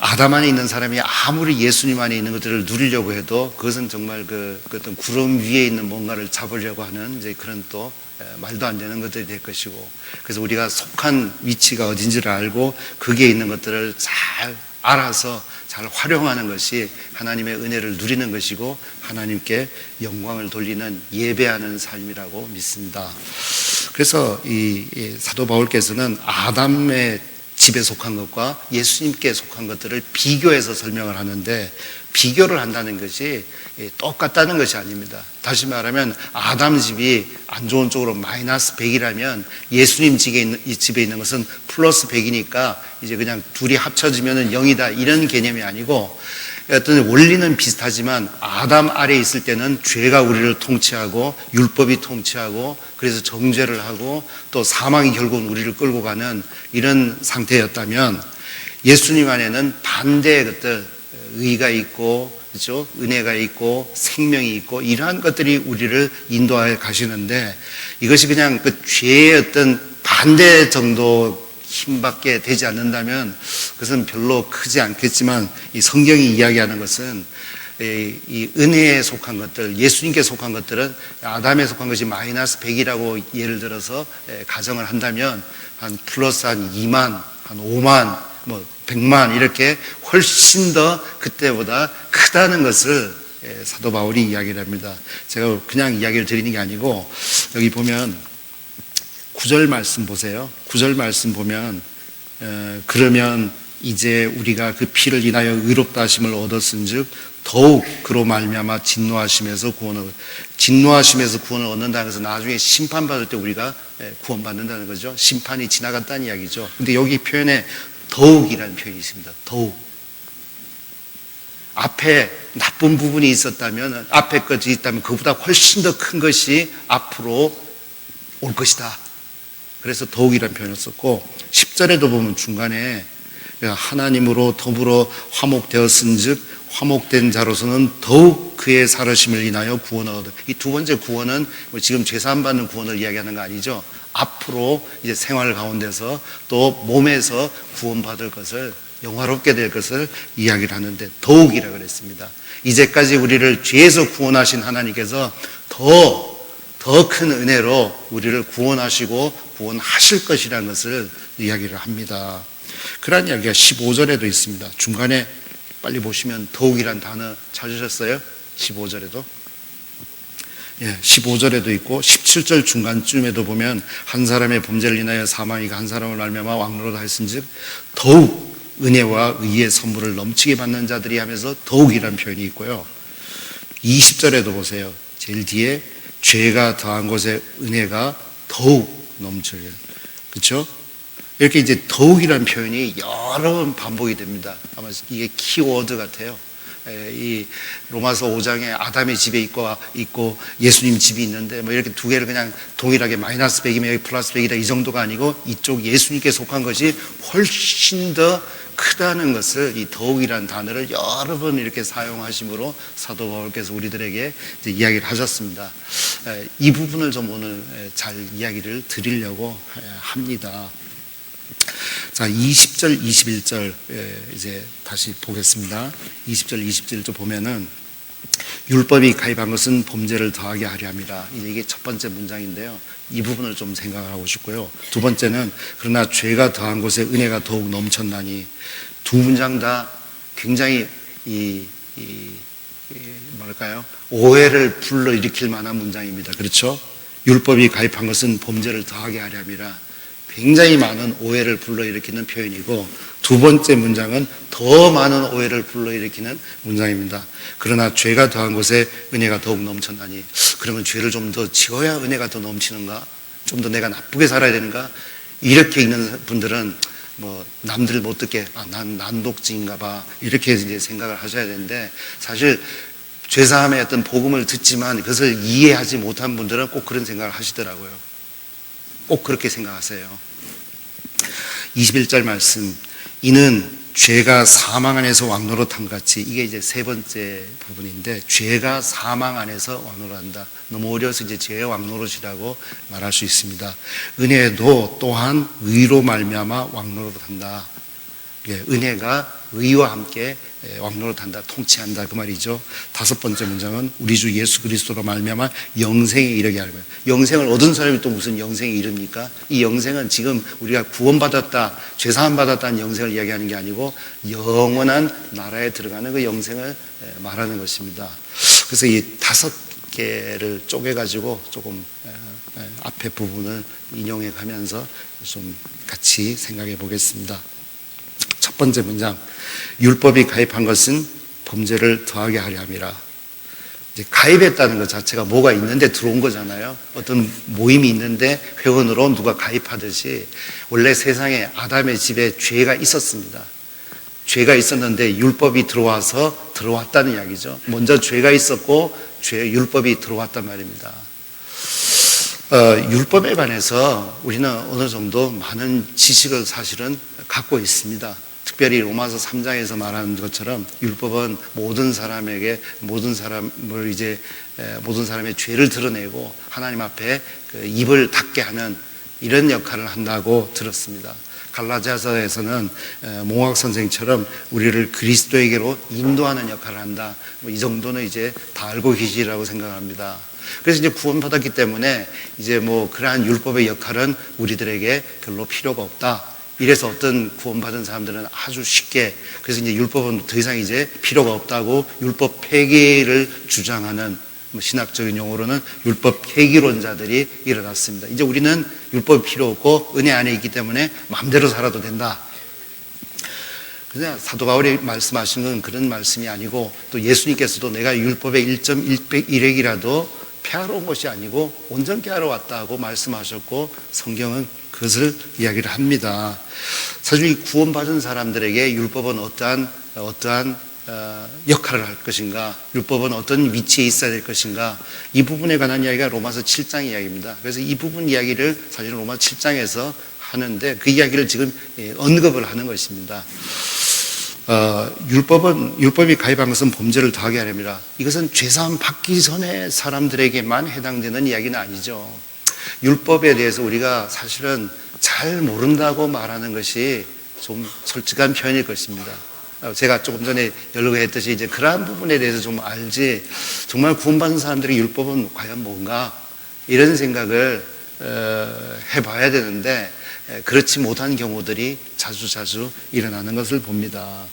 아담 안에 있는 사람이 아무리 예수님 안에 있는 것들을 누리려고 해도 그것은 정말 그 어떤 구름 위에 있는 뭔가를 잡으려고 하는 이제 그런 또 말도 안 되는 것들이 될 것이고, 그래서 우리가 속한 위치가 어딘지를 알고 거기에 있는 것들을 잘 알아서 잘 활용하는 것이 하나님의 은혜를 누리는 것이고, 하나님께 영광을 돌리는 예배하는 삶이라고 믿습니다. 그래서 이 사도 바울께서는 아담의 집에 속한 것과 예수님께 속한 것들을 비교해서 설명을 하는데, 비교를 한다는 것이 똑같다는 것이 아닙니다. 다시 말하면 아담 집이 안 좋은 쪽으로 마이너스 100이라면 예수님 집에 있는 것은 플러스 100이니까 이제 그냥 둘이 합쳐지면 0이다, 이런 개념이 아니고, 어떤 원리는 비슷하지만 아담 아래에 있을 때는 죄가 우리를 통치하고 율법이 통치하고 그래서 정죄를 하고 또 사망이 결국은 우리를 끌고 가는 이런 상태였다면, 예수님 안에는 반대의 것들, 의가 있고, 그렇죠? 은혜가 있고 생명이 있고 이러한 것들이 우리를 인도하여 가시는데, 이것이 그냥 그 죄의 어떤 반대 정도 힘밖에 되지 않는다면 그것은 별로 크지 않겠지만, 이 성경이 이야기하는 것은 이 은혜에 속한 것들, 예수님께 속한 것들은 아담에 속한 것이 마이너스 100이라고 예를 들어서 가정을 한다면 한 플러스 한 2만, 한 5만, 뭐 100만 이렇게 훨씬 더 그때보다 크다는 것을 사도 바울이 이야기를 합니다. 제가 그냥 이야기를 드리는 게 아니고, 여기 보면 9절 말씀 보세요. 9절 말씀 보면 그러면 이제 우리가 그 피를 인하여 의롭다 하심을 얻었은즉 더욱 그로 말미암아 진노하심에서 구원을 얻는다는 것은 나중에 심판받을 때 우리가 구원받는다는 거죠. 심판이 지나갔다는 이야기죠. 근데 여기 표현에 더욱이라는 표현이 있습니다. 더욱. 앞에 나쁜 부분이 있었다면, 앞에 것이 있다면 그보다 훨씬 더 큰 것이 앞으로 올 것이다. 그래서 더욱이라는 표현을 썼고, 10절에도 보면 중간에 하나님으로 더불어 화목되었은즉 화목된 자로서는 더욱 그의 살으심을 인하여 구원을 얻어. 이 두 번째 구원은 지금 죄사함 받는 구원을 이야기하는 거 아니죠. 앞으로 이제 생활 가운데서 또 몸에서 구원받을 것을, 영화롭게 될 것을 이야기를 하는데 더욱이라 그랬습니다. 이제까지 우리를 죄에서 구원하신 하나님께서 더 큰 은혜로 우리를 구원하시고 구원하실 것이라는 것을 이야기를 합니다. 그런 이야기가 15절에도 있습니다. 중간에 빨리 보시면 더욱이란 단어 찾으셨어요? 15절에도. 15절에도 있고 17절 중간쯤에도 보면 한 사람의 범죄를 인하여 사망이 한 사람을 말미암아 왕노릇 하였은즉 더욱 은혜와 의의 선물을 넘치게 받는 자들이 하면서 더욱이라는 표현이 있고요. 20절에도 보세요. 제일 뒤에 죄가 더한 곳에 은혜가 더욱 넘쳐요. 그렇죠? 이렇게 이제 더욱이라는 표현이 여러 번 반복이 됩니다. 아마 이게 키워드 같아요. 이 로마서 5장에 아담의 집에 있고 예수님 집이 있는데 뭐 이렇게 두 개를 그냥 동일하게 마이너스 100이면 여기 플러스 100이다 이 정도가 아니고, 이쪽 예수님께 속한 것이 훨씬 더 크다는 것을, 이 더욱이라는 단어를 여러 번 이렇게 사용하심으로 사도 바울께서 우리들에게 이제 이야기를 하셨습니다. 이 부분을 좀 오늘 잘 이야기를 드리려고 합니다. 자, 20절, 21절 이제 다시 보겠습니다. 20절, 21절 보면은 율법이 가입한 것은 범죄를 더하게 하려 함이라. 이게 첫 번째 문장인데요. 이 부분을 좀 생각을 하고 싶고요. 두 번째는 그러나 죄가 더한 곳에 은혜가 더욱 넘쳤나니. 두 문장 다 굉장히 뭐랄까요? 오해를 불러일으킬 만한 문장입니다. 그렇죠? 율법이 가입한 것은 범죄를 더하게 하려 함이라. 굉장히 많은 오해를 불러일으키는 표현이고, 두 번째 문장은 더 많은 오해를 불러일으키는 문장입니다. 그러나 죄가 더한 곳에 은혜가 더욱 넘쳤나니. 그러면 죄를 좀 더 지어야 은혜가 더 넘치는가? 좀 더 내가 나쁘게 살아야 되는가? 이렇게 있는 분들은 뭐 남들 못 듣게 난 난독증인가 봐 이렇게 이제 생각을 하셔야 되는데, 사실 죄사함의 어떤 복음을 듣지만 그것을 이해하지 못한 분들은 꼭 그런 생각을 하시더라고요. 꼭 그렇게 생각하세요. 21절 말씀, 이는 죄가 사망 안에서 왕노릇함 같이. 이게 이제 세 번째 부분인데, 죄가 사망 안에서 왕노릇한다. 너무 어려서 이제 죄의 왕노릇이라고 말할 수 있습니다. 은혜도 또한 의로 말미암아 왕노릇한다. 은혜가 의와 함께 왕노릇한다, 통치한다 그 말이죠. 다섯 번째 문장은 우리 주 예수 그리스도로 말미암아 영생에 이르게 하는 거예요. 영생을 얻은 사람이 또 무슨 영생에 이릅니까? 이 영생은 지금 우리가 구원받았다, 죄사함 받았다는 영생을 이야기하는 게 아니고 영원한 나라에 들어가는 그 영생을 말하는 것입니다. 그래서 이 다섯 개를 쪼개가지고 조금 앞에 부분을 인용해 가면서 좀 같이 생각해 보겠습니다. 첫 번째 문장, 율법이 가입한 것은 범죄를 더하게 하려 함이라. 이제 가입했다는 것 자체가 뭐가 있는데 들어온 거잖아요. 어떤 모임이 있는데 회원으로 누가 가입하듯이 원래 세상에 아담의 집에 죄가 있었습니다. 죄가 있었는데 율법이 들어와서 들어왔다는 이야기죠. 먼저 죄가 있었고 율법이 들어왔단 말입니다. 율법에 관해서 우리는 어느 정도 많은 지식을 사실은 갖고 있습니다. 특별히 로마서 3장에서 말하는 것처럼 율법은 모든 사람의 죄를 드러내고 하나님 앞에 그 입을 닫게 하는 이런 역할을 한다고 들었습니다. 갈라디아서에서는 몽학 선생처럼 우리를 그리스도에게로 인도하는 역할을 한다. 이 정도는 이제 다 알고 계시리라고 생각합니다. 그래서 이제 구원받았기 때문에 이제 그러한 율법의 역할은 우리들에게 별로 필요가 없다. 이래서 어떤 구원받은 사람들은 아주 쉽게, 그래서 이제 율법은 더 이상 이제 필요가 없다고 율법 폐기를 주장하는, 신학적인 용어로는 율법 폐기론자들이 일어났습니다. 이제 우리는 율법이 필요 없고 은혜 안에 있기 때문에 마음대로 살아도 된다. 그냥 사도 바울이 말씀하신 건 그런 말씀이 아니고, 또 예수님께서도 내가 율법의 1.1핵이라도 폐하러 온 것이 아니고 온전케 하러 왔다고 말씀하셨고, 성경은 그것을 이야기를 합니다. 사실 이 구원받은 사람들에게 율법은 어떠한 역할을 할 것인가, 율법은 어떤 위치에 있어야 될 것인가, 이 부분에 관한 이야기가 로마서 7장 이야기입니다. 그래서 이 부분 이야기를 사실 로마서 7장에서 하는데 그 이야기를 지금 언급을 하는 것입니다. 율법이 가입한 것은 범죄를 더하게 하렵니다. 이것은 죄사함 받기 전에 사람들에게만 해당되는 이야기는 아니죠. 율법에 대해서 우리가 사실은 잘 모른다고 말하는 것이 좀 솔직한 표현일 것입니다. 제가 조금 전에 연락을 했듯이 이제 그러한 부분에 대해서 좀 알지, 정말 구원받은 사람들의 율법은 과연 뭔가, 이런 생각을 해봐야 되는데 그렇지 못한 경우들이 자주 일어나는 것을 봅니다.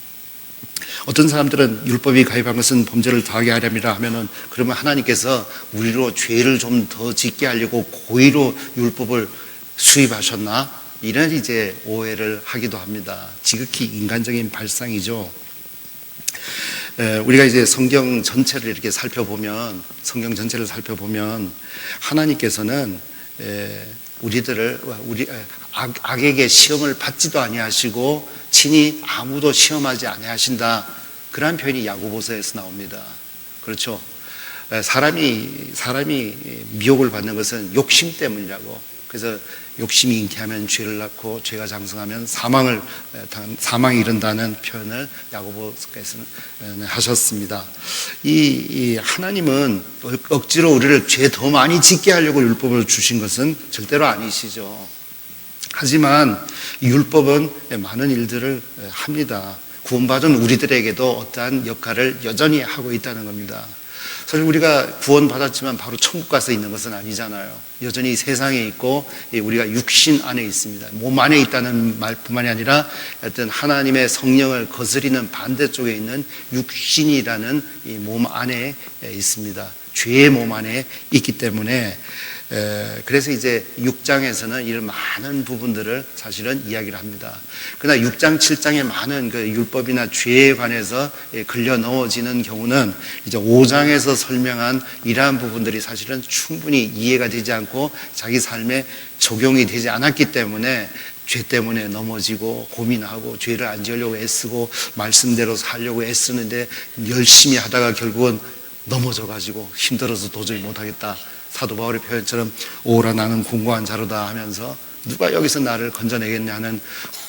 어떤 사람들은 율법이 가입한 것은 범죄를 더하게 하렵니다 하면은, 그러면 하나님께서 우리로 죄를 좀 더 짓게 하려고 고의로 율법을 수입하셨나? 이런 이제 오해를 하기도 합니다. 지극히 인간적인 발상이죠. 우리가 이제 성경 전체를 이렇게 살펴보면 하나님께서는 악에게 시험을 받지도 아니하시고 친히 아무도 시험하지 아니하신다. 그러한 표현이 야고보서에서 나옵니다. 그렇죠. 사람이 미혹을 받는 것은 욕심 때문이라고. 그래서 욕심이 잉태하면 죄를 낳고 죄가 장성하면 사망이 이른다는 표현을 야고보서에서는 하셨습니다. 이 하나님은 억지로 우리를 죄 더 많이 짓게 하려고 율법을 주신 것은 절대로 아니시죠. 하지만 율법은 많은 일들을 합니다. 구원받은 우리들에게도 어떠한 역할을 여전히 하고 있다는 겁니다. 사실 우리가 구원받았지만 바로 천국 가서 있는 것은 아니잖아요. 여전히 세상에 있고 우리가 육신 안에 있습니다. 몸 안에 있다는 말뿐만이 아니라 어떤 하나님의 성령을 거스리는 반대쪽에 있는 육신이라는 이 몸 안에 있습니다. 죄의 몸 안에 있기 때문에, 그래서 이제 6장에서는 이런 많은 부분들을 사실은 이야기를 합니다. 그러나 6장, 7장의 많은 그 율법이나 죄에 관해서 걸려 넣어지는 경우는 이제 5장에서 설명한 이러한 부분들이 사실은 충분히 이해가 되지 않고 자기 삶에 적용이 되지 않았기 때문에 죄 때문에 넘어지고 고민하고 죄를 안 지으려고 애쓰고 말씀대로 살려고 애쓰는데 열심히 하다가 결국은 넘어져가지고 힘들어서 도저히 못하겠다. 사도 바울의 표현처럼 오라 나는 공고한 자로다 하면서 누가 여기서 나를 건져내겠냐는,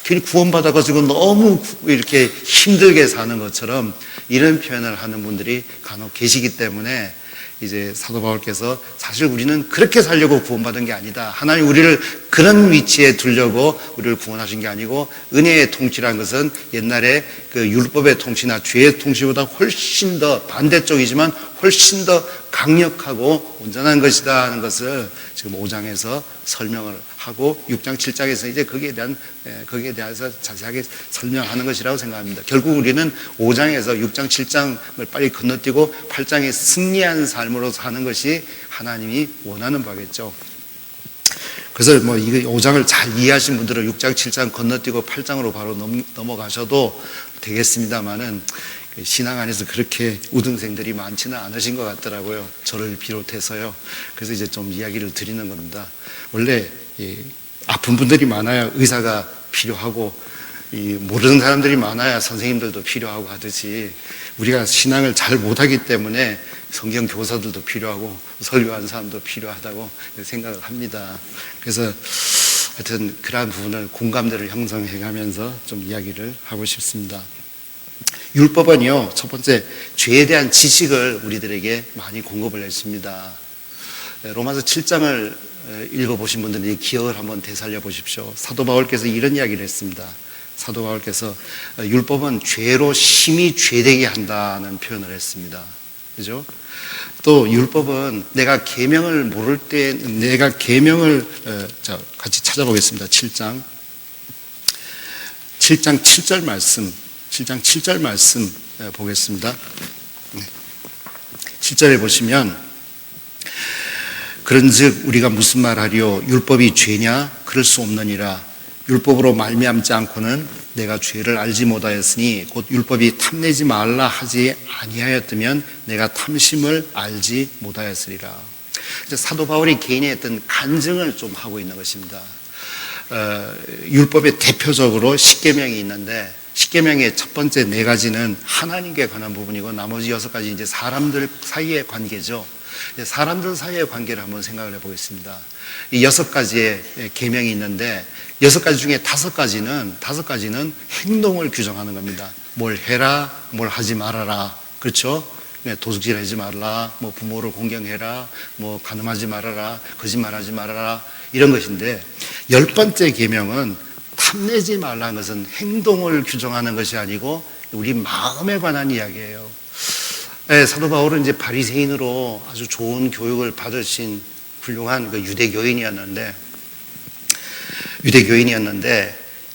괜히 구원받아가지고 너무 이렇게 힘들게 사는 것처럼 이런 표현을 하는 분들이 간혹 계시기 때문에 이제 사도 바울께서 사실 우리는 그렇게 살려고 구원받은 게 아니다. 하나님 우리를 그런 위치에 두려고 우리를 구원하신 게 아니고, 은혜의 통치라는 것은 옛날에 그 율법의 통치나 죄의 통치보다 훨씬 더 반대쪽이지만 훨씬 더 강력하고 온전한 것이다 하는 것을 지금 5장에서 설명을 하고 6장, 7장에서 이제 거기에 대해서 자세하게 설명하는 것이라고 생각합니다. 결국 우리는 5장에서 6장, 7장을 빨리 건너뛰고 8장에 승리한 삶으로 사는 것이 하나님이 원하는 바겠죠. 그래서 뭐 이거 5장을 잘 이해하신 분들은 6장, 7장 건너뛰고 8장으로 바로 넘어가셔도 되겠습니다만은 신앙 안에서 그렇게 우등생들이 많지는 않으신 것 같더라고요. 저를 비롯해서요. 그래서 이제 좀 이야기를 드리는 겁니다. 원래 아픈 분들이 많아야 의사가 필요하고 모르는 사람들이 많아야 선생님들도 필요하고 하듯이 우리가 신앙을 잘 못하기 때문에 성경 교사들도 필요하고 설교하는 사람도 필요하다고 생각을 합니다. 그래서 하여튼 그러한 부분을 공감대를 형성해 가면서 좀 이야기를 하고 싶습니다. 율법은요, 첫 번째 죄에 대한 지식을 우리들에게 많이 공급을 했습니다. 로마서 7장을 읽어보신 분들은 이 기억을 한번 되살려 보십시오. 사도 바울께서 이런 이야기를 했습니다. 사도 바울께서 율법은 죄로 심히 죄되게 한다는 표현을 했습니다. 그죠? 또 율법은 내가 계명을 모를 때 내가 계명을 같이 찾아보겠습니다. 7장 7절 말씀 7장 7절 말씀 보겠습니다. 7절에 보시면 그런즉 우리가 무슨 말하리요 율법이 죄냐 그럴 수 없느니라 율법으로 말미암지 않고는 내가 죄를 알지 못하였으니 곧 율법이 탐내지 말라 하지 아니하였다면 내가 탐심을 알지 못하였으리라. 사도 바울이 개인의 어떤 간증을 좀 하고 있는 것입니다. 율법의 대표적으로 십계명이 있는데 십계명의 첫 번째 4가지는 하나님께 관한 부분이고 나머지 6가지 이제 사람들 사이의 관계죠. 사람들 사이의 관계를 한번 생각을 해보겠습니다. 이 6가지의 계명이 있는데 6가지 중에 5가지는 행동을 규정하는 겁니다. 뭘 해라, 뭘 하지 말아라. 그렇죠? 도둑질 하지 말라, 뭐 부모를 공경해라, 뭐 간음하지 말아라, 거짓말하지 말아라 이런 것인데 10번째 계명은 탐내지 말라는 것은 행동을 규정하는 것이 아니고 우리 마음에 관한 이야기예요. 사도 바울은 이제 바리새인으로 아주 좋은 교육을 받으신 훌륭한 그 유대교인이었는데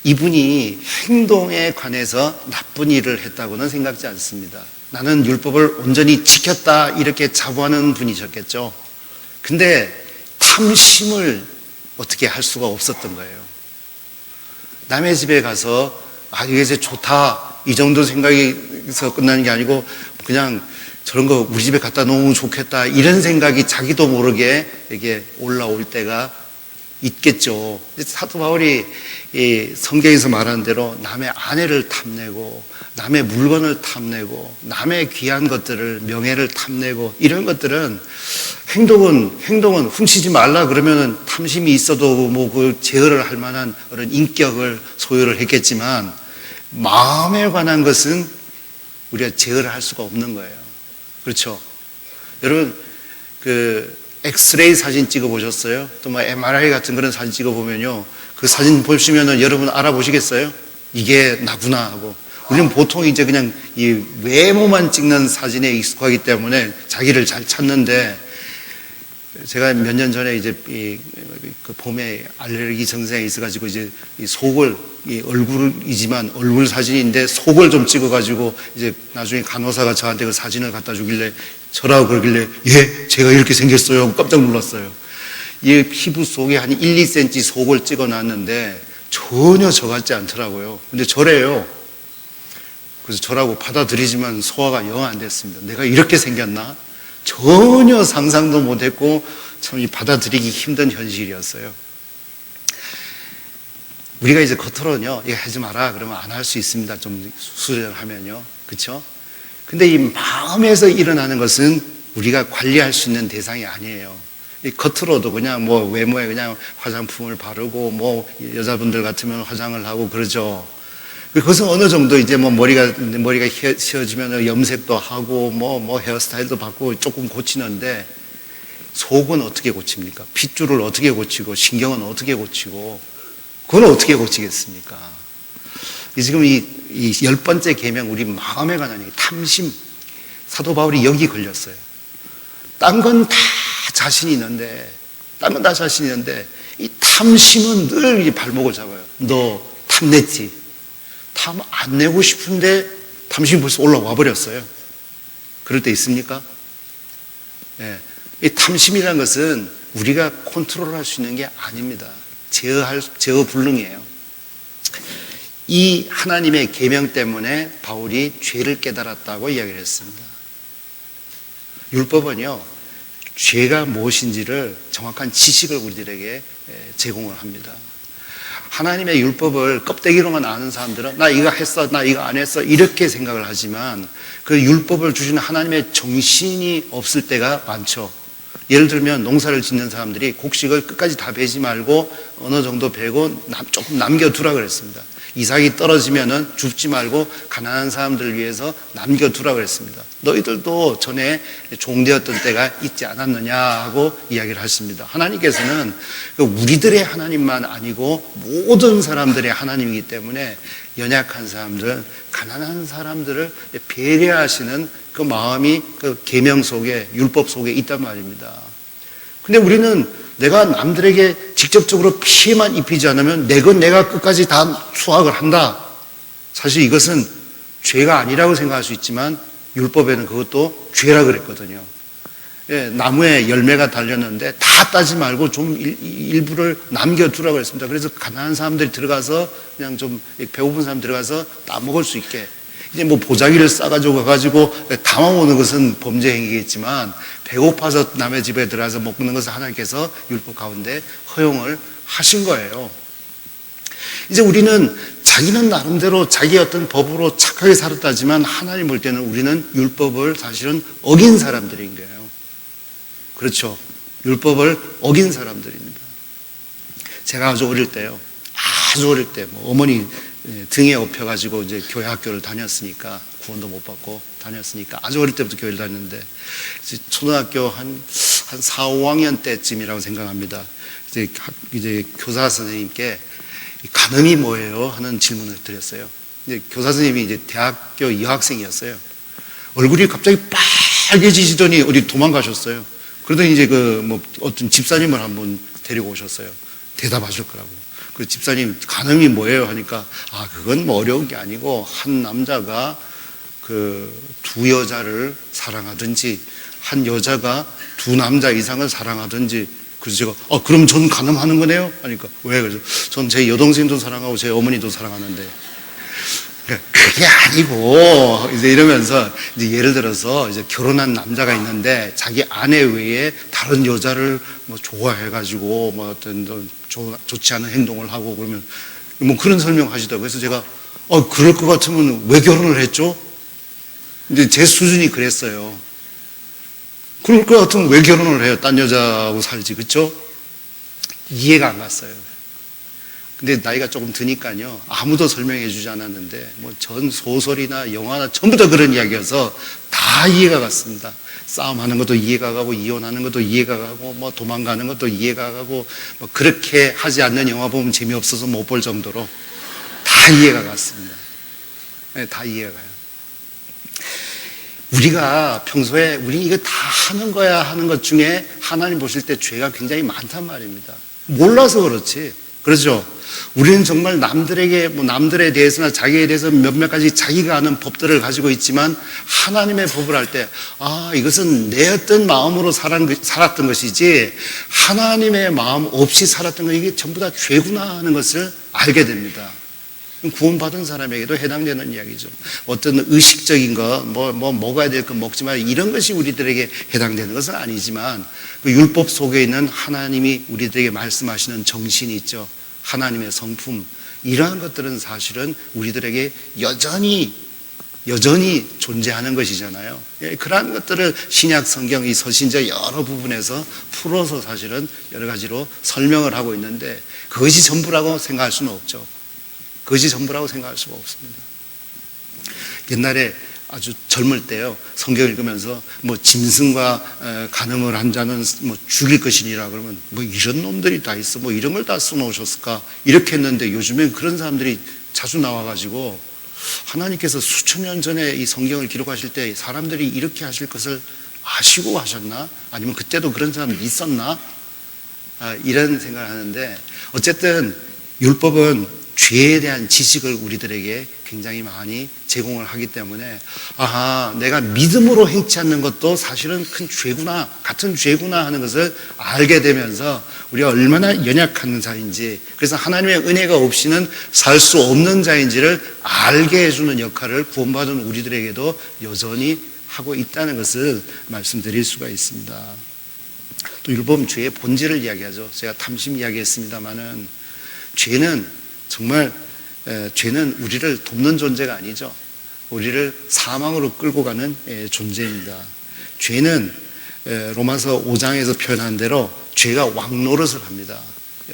이분이 행동에 관해서 나쁜 일을 했다고는 생각지 않습니다. 나는 율법을 온전히 지켰다 이렇게 자부하는 분이셨겠죠. 근데 탐심을 어떻게 할 수가 없었던 거예요. 남의 집에 가서 이게 좋다 이 정도 생각에서 끝나는 게 아니고 그냥 저런 거 우리 집에 갖다 놓으면 좋겠다 이런 생각이 자기도 모르게 이게 올라올 때가 있겠죠. 사도 바울이 성경에서 말하는 대로 남의 아내를 탐내고 남의 물건을 탐내고 남의 귀한 것들을 명예를 탐내고 이런 것들은 행동은 훔치지 말라 그러면은 탐심이 있어도 뭐 그 제어를 할 만한 그런 인격을 소유를 했겠지만 마음에 관한 것은 우리가 제어를 할 수가 없는 거예요. 그렇죠? 여러분 엑스레이 사진 찍어 보셨어요? 또 뭐 MRI 같은 그런 사진 찍어 보면요. 그 사진 보시면은 여러분 알아보시겠어요? 이게 나구나 하고. 우리는 보통 이제 그냥 이 외모만 찍는 사진에 익숙하기 때문에 자기를 잘 찾는데 제가 몇 년 전에 이제 그 봄에 알레르기 증상이 있어가지고 이제 이 속을 얼굴이지만 얼굴 사진인데 속을 좀 찍어가지고 이제 나중에 간호사가 저한테 그 사진을 갖다 주길래 저라고 그러길래 제가 이렇게 생겼어요. 깜짝 놀랐어요. 이 피부 속에 한 1, 2cm 속을 찍어놨는데 전혀 저 같지 않더라고요. 근데 저래요. 그래서 저라고 받아들이지만 소화가 영 안 됐습니다. 내가 이렇게 생겼나? 전혀 상상도 못했고 참 받아들이기 힘든 현실이었어요. 우리가 이제 겉으로는요, 이거 하지 마라 그러면 안 할 수 있습니다. 좀 수련하면요, 그렇죠? 근데 이 마음에서 일어나는 것은 우리가 관리할 수 있는 대상이 아니에요. 이 겉으로도 그냥 뭐 외모에 그냥 화장품을 바르고 뭐 여자분들 같으면 화장을 하고 그러죠. 그것은 어느 정도 이제 뭐 머리가 휘어지면 염색도 하고 뭐 헤어스타일도 바꾸고 조금 고치는데 속은 어떻게 고칩니까? 핏줄을 어떻게 고치고 신경은 어떻게 고치고 그건 어떻게 고치겠습니까? 지금 이 10번째 계명 우리 마음에 관한 얘기 탐심 사도 바울이 여기 걸렸어요. 딴 건 다 자신이 있는데 이 탐심은 늘 이 발목을 잡아요. 너 탐냈지? 탐 안 내고 싶은데 탐심이 벌써 올라와 버렸어요. 그럴 때 있습니까? 이 탐심이라는 것은 우리가 컨트롤할 수 있는 게 아닙니다. 제어 불능이에요. 이 하나님의 계명 때문에 바울이 죄를 깨달았다고 이야기를 했습니다. 율법은요, 죄가 무엇인지를 정확한 지식을 우리들에게 제공을 합니다. 하나님의 율법을 껍데기로만 아는 사람들은 나 이거 했어, 나 이거 안 했어 이렇게 생각을 하지만 그 율법을 주시는 하나님의 정신이 없을 때가 많죠. 예를 들면 농사를 짓는 사람들이 곡식을 끝까지 다 베지 말고 어느 정도 베고 조금 남겨두라 그랬습니다. 이삭이 떨어지면은 줍지 말고 가난한 사람들을 위해서 남겨두라 그랬습니다. 너희들도 전에 종되었던 때가 있지 않았느냐 하고 이야기를 하십니다. 하나님께서는 우리들의 하나님만 아니고 모든 사람들의 하나님이기 때문에 연약한 사람들, 가난한 사람들을 배려하시는 그 마음이 그 계명 속에, 율법 속에 있단 말입니다. 근데 우리는 내가 남들에게 직접적으로 피해만 입히지 않으면 내가 끝까지 다 수확을 한다. 사실 이것은 죄가 아니라고 생각할 수 있지만 율법에는 그것도 죄라 그랬거든요. 예, 나무에 열매가 달렸는데 다 따지 말고 좀 일부를 남겨두라고 했습니다. 그래서 가난한 사람들이 들어가서 그냥 좀 배고픈 사람 들어가서 따먹을 수 있게. 이제 뭐 보자기를 싸가지고 가가지고 담아오는 것은 범죄 행위겠지만 배고파서 남의 집에 들어가서 먹는 것을 하나님께서 율법 가운데 허용을 하신 거예요. 이제 우리는 자기는 나름대로 자기의 어떤 법으로 착하게 살았다지만 하나님 볼 때는 우리는 율법을 사실은 어긴 사람들인 거예요. 그렇죠. 율법을 어긴 사람들입니다. 제가 아주 어릴 때요. 아주 어릴 때 뭐 어머니 등에 업혀가지고 이제 교회 학교를 다녔으니까 구원도 못 받고 다녔으니까 아주 어릴 때부터 교회를 다녔는데 초등학교 한 4, 5학년 때쯤이라고 생각합니다. 이제 교사 선생님께 간음이 뭐예요? 하는 질문을 드렸어요. 이제 교사 선생님이 이제 대학교 여학생이었어요. 얼굴이 갑자기 빨개지시더니 어디 도망가셨어요. 그러더니 이제 어떤 집사님을 한번 데리고 오셨어요. 대답하실 거라고. 그 집사님, 간음이 뭐예요? 하니까, 그건 뭐 어려운 게 아니고, 한 남자가 두 여자를 사랑하든지, 한 여자가 두 남자 이상을 사랑하든지, 그래서 제가, 그럼 전 간음하는 거네요? 하니까, 왜? 그래서 전 제 여동생도 사랑하고 제 어머니도 사랑하는데, 그게 아니고, 이제 이러면서, 이제 예를 들어서, 이제 결혼한 남자가 있는데, 자기 아내 외에 다른 여자를 뭐 좋아해가지고, 뭐 어떤 좋지 않은 행동을 하고, 그러면, 뭐 그런 설명 하시더라고요. 그래서 제가, 그럴 것 같으면 왜 결혼을 했죠? 이제 제 수준이 그랬어요. 그럴 것 같으면 왜 결혼을 해요? 딴 여자하고 살지, 그쵸? 이해가 안 갔어요. 근데 나이가 조금 드니까요, 아무도 설명해 주지 않았는데, 뭐 전 소설이나 영화나 전부 다 그런 이야기여서 다 이해가 갔습니다. 싸움하는 것도 이해가 가고, 이혼하는 것도 이해가 가고, 뭐 도망가는 것도 이해가 가고, 뭐 그렇게 하지 않는 영화 보면 재미없어서 못 볼 정도로 다 이해가 갔습니다. 네, 다 이해가 가요. 우리가 평소에 우리 이거 다 하는 거야 하는 것 중에 하나님 보실 때 죄가 굉장히 많단 말입니다. 몰라서 그렇지. 그렇죠? 우리는 정말 남들에게, 남들에 대해서나 자기에 대해서 몇몇 가지 자기가 아는 법들을 가지고 있지만 하나님의 법을 할 때, 이것은 내 어떤 마음으로 살았던 것이지 하나님의 마음 없이 살았던 것, 이게 전부 다 죄구나 하는 것을 알게 됩니다. 구원받은 사람에게도 해당되는 이야기죠. 어떤 의식적인 것, 먹어야 될 것 먹지만 이런 것이 우리들에게 해당되는 것은 아니지만 그 율법 속에 있는 하나님이 우리들에게 말씀하시는 정신이 있죠. 하나님의 성품, 이러한 것들은 사실은 우리들에게 여전히 존재하는 것이잖아요. 그러한 것들을 신약 성경 이 서신자 여러 부분에서 풀어서 사실은 여러 가지로 설명을 하고 있는데 그것이 전부라고 생각할 수는 없죠. 그것이 전부라고 생각할 수가 없습니다. 옛날에 아주 젊을 때요, 성경 읽으면서 짐승과 간음을 한 자는 죽일 것이니라 그러면 이런 놈들이 다 있어, 이런 걸 다 써놓으셨을까 이렇게 했는데 요즘엔 그런 사람들이 자주 나와가지고 하나님께서 수천 년 전에 이 성경을 기록하실 때 사람들이 이렇게 하실 것을 아시고 하셨나? 아니면 그때도 그런 사람이 있었나? 이런 생각을 하는데 어쨌든 율법은 죄에 대한 지식을 우리들에게 굉장히 많이 제공을 하기 때문에 내가 믿음으로 행치 않는 것도 사실은 큰 죄구나, 같은 죄구나 하는 것을 알게 되면서 우리가 얼마나 연약한 자인지, 그래서 하나님의 은혜가 없이는 살 수 없는 자인지를 알게 해주는 역할을 구원받은 우리들에게도 여전히 하고 있다는 것을 말씀드릴 수가 있습니다. 또 율법 죄의 본질을 이야기하죠. 제가 탐심 이야기했습니다마는 죄는 정말 죄는 우리를 돕는 존재가 아니죠. 우리를 사망으로 끌고 가는 존재입니다. 죄는 로마서 5장에서 표현한 대로 죄가 왕노릇을 합니다.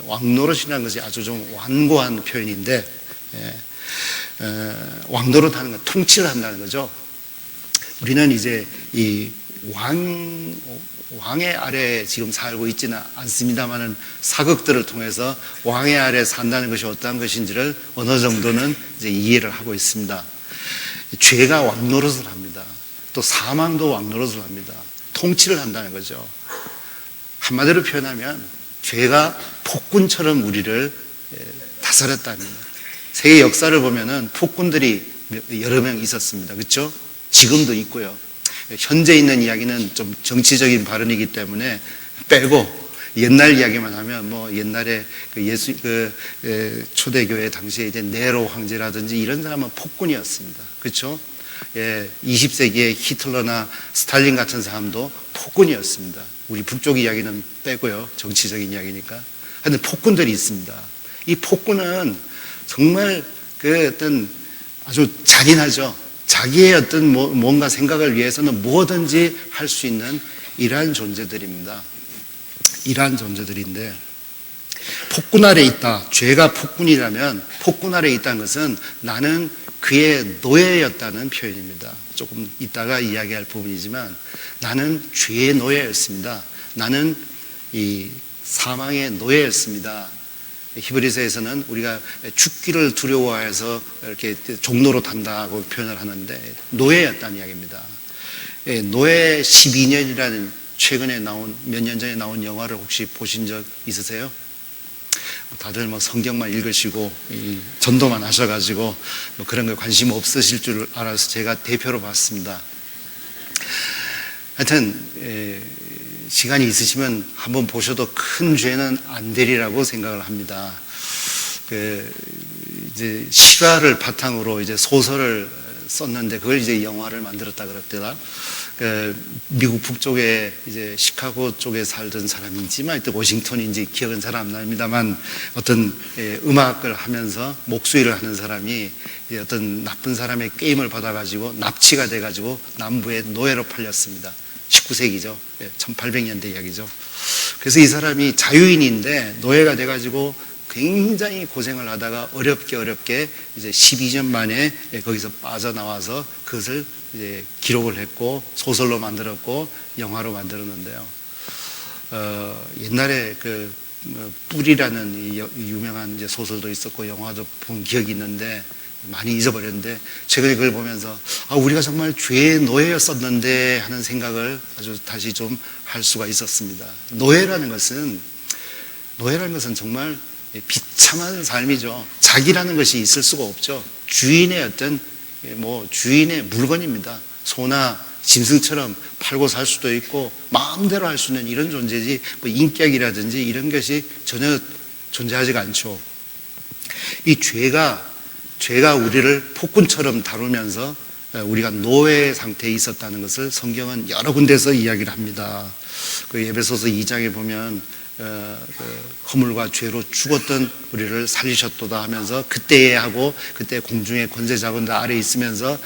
왕노릇이라는 것이 아주 좀 완고한 표현인데 왕노릇하는 건 통치를 한다는 거죠. 우리는 이제 이 왕의 아래에 지금 살고 있지는 않습니다만은 사극들을 통해서 왕의 아래에 산다는 것이 어떠한 것인지를 어느 정도는 이제 이해를 하고 있습니다. 죄가 왕노릇을 합니다. 또 사망도 왕노릇을 합니다. 통치를 한다는 거죠. 한마디로 표현하면 죄가 폭군처럼 우리를 다스렸다는 거예요. 세계 역사를 보면은 폭군들이 여러 명 있었습니다. 그렇죠? 지금도 있고요. 현재 있는 이야기는 좀 정치적인 발언이기 때문에 빼고 옛날 이야기만 하면 뭐 옛날에 초대교회 당시에 이제 네로 황제라든지 이런 사람은 폭군이었습니다. 그렇죠? 20세기에 히틀러나 스탈린 같은 사람도 폭군이었습니다. 우리 북쪽 이야기는 빼고요. 정치적인 이야기니까. 하여튼 폭군들이 있습니다. 이 폭군은 정말 어떤 아주 잔인하죠. 자기의 어떤 뭔가 생각을 위해서는 뭐든지 할 수 있는 이러한 존재들입니다. 이러한 존재들인데 폭군 아래 있다. 죄가 폭군이라면 폭군 아래 있다는 것은 나는 그의 노예였다는 표현입니다. 조금 이따가 이야기할 부분이지만 나는 죄의 노예였습니다. 나는 이 사망의 노예였습니다. 히브리서에서는 우리가 죽기를 두려워해서 이렇게 종로로 단다고 표현을 하는데 노예였다는 이야기입니다. 노예 12년이라는 최근에 나온 몇 년 전에 나온 영화를 혹시 보신 적 있으세요? 다들 뭐 성경만 읽으시고 전도만 하셔가지고 뭐 그런 거 관심 없으실 줄 알아서 제가 대표로 봤습니다. 하여튼 시간이 있으시면 한번 보셔도 큰 죄는 안 되리라고 생각을 합니다. 이제 실화를 바탕으로 이제 소설을 썼는데 그걸 이제 영화를 만들었다 그랬더라. 미국 북쪽에 이제 시카고 쪽에 살던 사람인지만 또 워싱턴인지 기억은 잘 안 납니다만 어떤 음악을 하면서 목수일을 하는 사람이 어떤 나쁜 사람의 게임을 받아가지고 납치가 돼가지고 남부의 노예로 팔렸습니다. 19세기죠. 1800년대 이야기죠. 그래서 이 사람이 자유인인데 노예가 돼가지고 굉장히 고생을 하다가 어렵게 이제 12년 만에 거기서 빠져나와서 그것을 이제 기록을 했고 소설로 만들었고 영화로 만들었는데요. 옛날에 뿔이라는 유명한 이제 소설도 있었고 영화도 본 기억이 있는데 많이 잊어버렸는데 최근에 그걸 보면서 우리가 정말 죄의 노예였었는데 하는 생각을 아주 다시 좀 할 수가 있었습니다. 노예라는 것은 정말 비참한 삶이죠. 자기라는 것이 있을 수가 없죠. 주인의 어떤 주인의 물건입니다. 소나 짐승처럼 팔고 살 수도 있고 마음대로 할 수 있는 이런 존재지 인격이라든지 이런 것이 전혀 존재하지가 않죠. 이 죄가 우리를 폭군처럼 다루면서 우리가 노예 상태에 있었다는 것을 성경은 여러 군데서 이야기를 합니다. 에베소서 2장에 보면 허물과 죄로 죽었던 우리를 살리셨도다 하면서 그때 공중의 권세자군들 아래 있으면서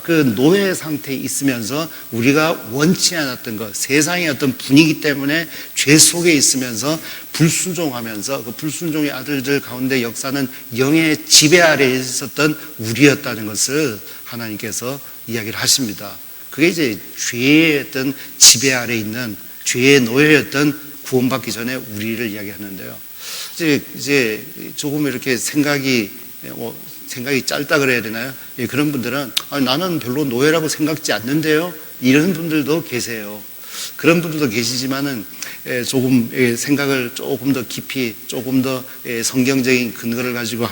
그 노예 상태에 있으면서 우리가 원치 않았던 것, 세상의 어떤 분위기 때문에 죄 속에 있으면서 불순종하면서 그 불순종의 아들들 가운데 역사는 영의 지배 아래에 있었던 우리였다는 것을 하나님께서 이야기를 하십니다. 그게 이제 죄의 어떤 지배 아래에 있는 죄의 노예였던 구원받기 전에 우리를 이야기하는데요. 이제 조금 이렇게 생각이 짧다 그래야 되나요? 그런 분들은 나는 별로 노예라고 생각지 않는데요. 이런 분들도 계세요. 그런 분들도 계시지만은 조금 생각을 조금 더 깊이, 조금 더 성경적인 근거를 가지고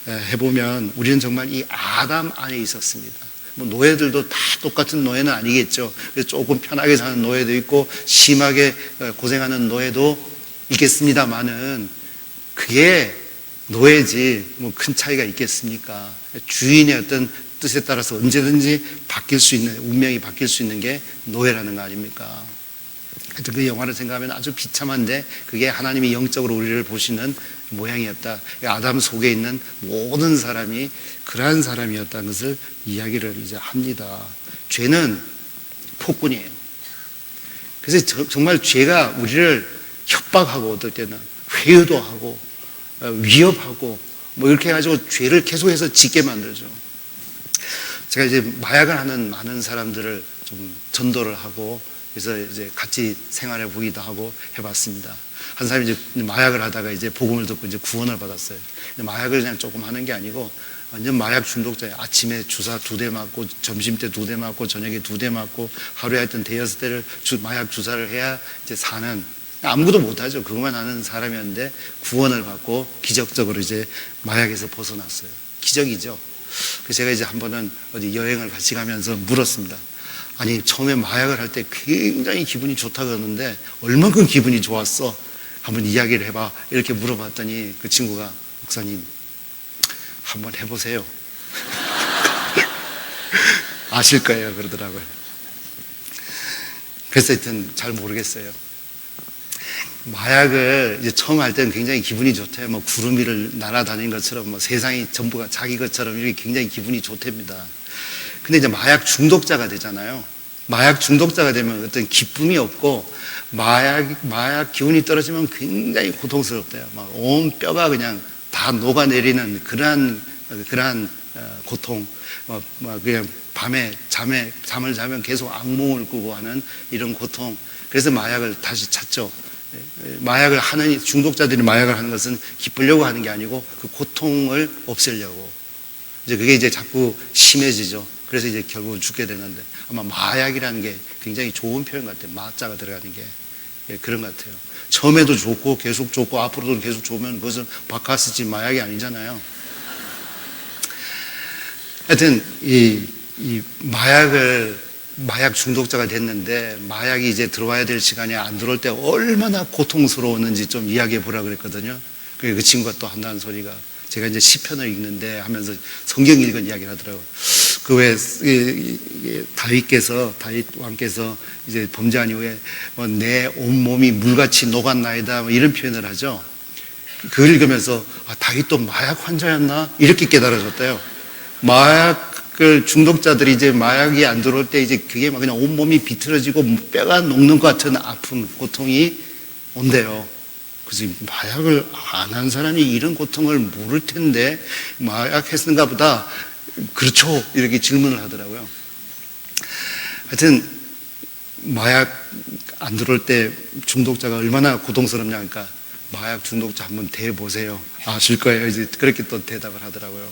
해보면 우리는 정말 이 아담 안에 있었습니다. 뭐 노예들도 다 똑같은 노예는 아니겠죠. 그래서 조금 편하게 사는 노예도 있고 심하게 고생하는 노예도 있겠습니다만은 그게 노예지 뭐 큰 차이가 있겠습니까? 주인의 어떤 뜻에 따라서 언제든지 바뀔 수 있는, 운명이 바뀔 수 있는 게 노예라는 거 아닙니까? 하여튼 그 영화를 생각하면 아주 비참한데 그게 하나님이 영적으로 우리를 보시는 모양이었다. 아담 속에 있는 모든 사람이 그러한 사람이었다는 것을 이야기를 이제 합니다. 죄는 폭군이에요. 그래서 정말 죄가 우리를 협박하고 어떨 때는 회유도 하고 위협하고 뭐 이렇게 해가지고 죄를 계속해서 짓게 만들죠. 제가 이제 마약을 하는 많은 사람들을 좀 전도를 하고 그래서 이제 같이 생활해 보기도 하고 해봤습니다. 한 사람이 이제 마약을 하다가 이제 복음을 듣고 이제 구원을 받았어요. 마약을 그냥 조금 하는 게 아니고 완전 마약 중독자예요. 아침에 주사 2대 맞고 점심 때 2대 맞고 저녁에 2대 맞고 하루에 하여튼 5-6대를 마약 주사를 해야 이제 사는, 아무것도 못하죠. 그것만 하는 사람이었는데 구원을 받고 기적적으로 이제 마약에서 벗어났어요. 기적이죠. 그래서 제가 이제 한 번은 어디 여행을 같이 가면서 물었습니다. 아니 처음에 마약을 할 때 굉장히 기분이 좋다고 그러는데 얼만큼 기분이 좋았어? 한번 이야기를 해봐. 이렇게 물어봤더니 그 친구가 목사님 한번 해보세요. 아실 거예요 그러더라고요. 그래서 하여튼 잘 모르겠어요. 마약을 이제 처음 할 때는 굉장히 기분이 좋대요. 뭐 구름 위를 날아다니는 것처럼 뭐 세상이 전부가 자기 것처럼 이렇게 굉장히 기분이 좋답니다. 근데 이제 마약 중독자가 되잖아요. 마약 중독자가 되면 어떤 기쁨이 없고 마약 기운이 떨어지면 굉장히 고통스럽대요. 막 온 뼈가 그냥 다 녹아내리는 그러한 고통. 그냥 밤에 잠을 자면 계속 악몽을 꾸고 하는 이런 고통. 그래서 마약을 다시 찾죠. 마약을 하는 중독자들이 마약을 하는 것은 기쁘려고 하는 게 아니고 그 고통을 없애려고. 이제 그게 이제 자꾸 심해지죠. 그래서 이제 결국은 죽게 되는데 아마 마약이라는 게 굉장히 좋은 표현 같아요. 마자가 들어가는 게 그런 것 같아요. 처음에도 좋고 계속 좋고 앞으로도 계속 좋으면 그것은 바카스지 마약이 아니잖아요. 하여튼 이 마약 중독자가 됐는데 마약이 이제 들어와야 될 시간이 안 들어올 때 얼마나 고통스러웠는지 좀 이야기해 보라 그랬거든요. 그 친구가 또 한다는 소리가 제가 이제 시편을 읽는데 하면서 성경 읽은 이야기를 하더라고요. 그 왜 다윗 왕께서 이제 범죄한 이후에 내 온몸이 물같이 녹았나이다 이런 표현을 하죠. 그걸 읽으면서 다윗도 마약 환자였나 이렇게 깨달아졌대요. 마약을 중독자들이 이제 마약이 안 들어올 때 이제 그게 막 그냥 온몸이 비틀어지고 뼈가 녹는 것 같은 아픔, 고통이 온대요. 그래서 마약을 안 한 사람이 이런 고통을 모를 텐데 마약 했는가 보다. 그렇죠. 이렇게 질문을 하더라고요. 하여튼 마약 안 들어올 때 중독자가 얼마나 고통스럽냐 하니까 마약 중독자 한번 대보세요. 아실 거예요. 이제 그렇게 또 대답을 하더라고요.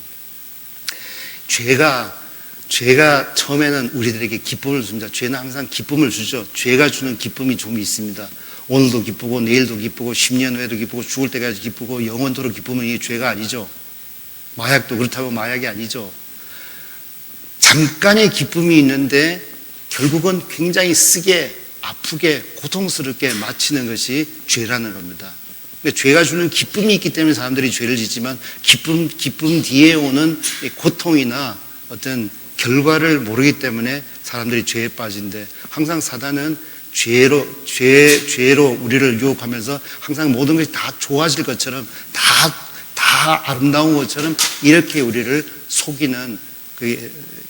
죄가 처음에는 우리들에게 기쁨을 줍니다. 죄는 항상 기쁨을 주죠. 죄가 주는 기쁨이 좀 있습니다. 오늘도 기쁘고 내일도 기쁘고 10년 후에도 기쁘고 죽을 때까지 기쁘고 영원토록 기쁨은 이게 죄가 아니죠. 마약도 그렇다고 마약이 아니죠. 잠깐의 기쁨이 있는데 결국은 굉장히 쓰게 아프게 고통스럽게 마치는 것이 죄라는 겁니다. 그러니까 죄가 주는 기쁨이 있기 때문에 사람들이 죄를 짓지만 기쁨 뒤에 오는 고통이나 어떤 결과를 모르기 때문에 사람들이 죄에 빠진데 항상 사단은 죄로 우리를 유혹하면서 항상 모든 것이 다 좋아질 것처럼 다 아름다운 것처럼 이렇게 우리를 속이는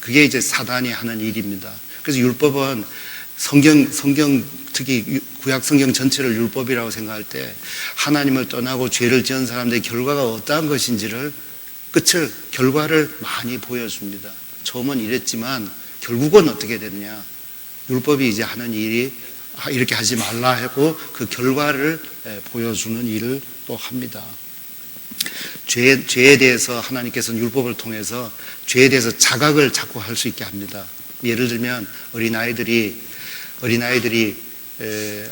그게 이제 사단이 하는 일입니다. 그래서 율법은 성경 특히 구약 성경 전체를 율법이라고 생각할 때 하나님을 떠나고 죄를 지은 사람들의 결과가 어떠한 것인지를 결과를 많이 보여줍니다. 처음은 이랬지만 결국은 어떻게 되느냐. 율법이 이제 하는 일이 이렇게 하지 말라 하고 그 결과를 보여주는 일을 또 합니다. 죄에 대해서 하나님께서는 율법을 통해서 죄에 대해서 자각을 자꾸 할 수 있게 합니다. 예를 들면 어린아이들이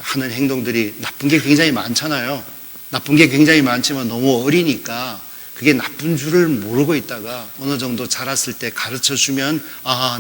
하는 행동들이 나쁜 게 굉장히 많잖아요. 나쁜 게 굉장히 많지만 너무 어리니까 그게 나쁜 줄을 모르고 있다가 어느 정도 자랐을 때 가르쳐주면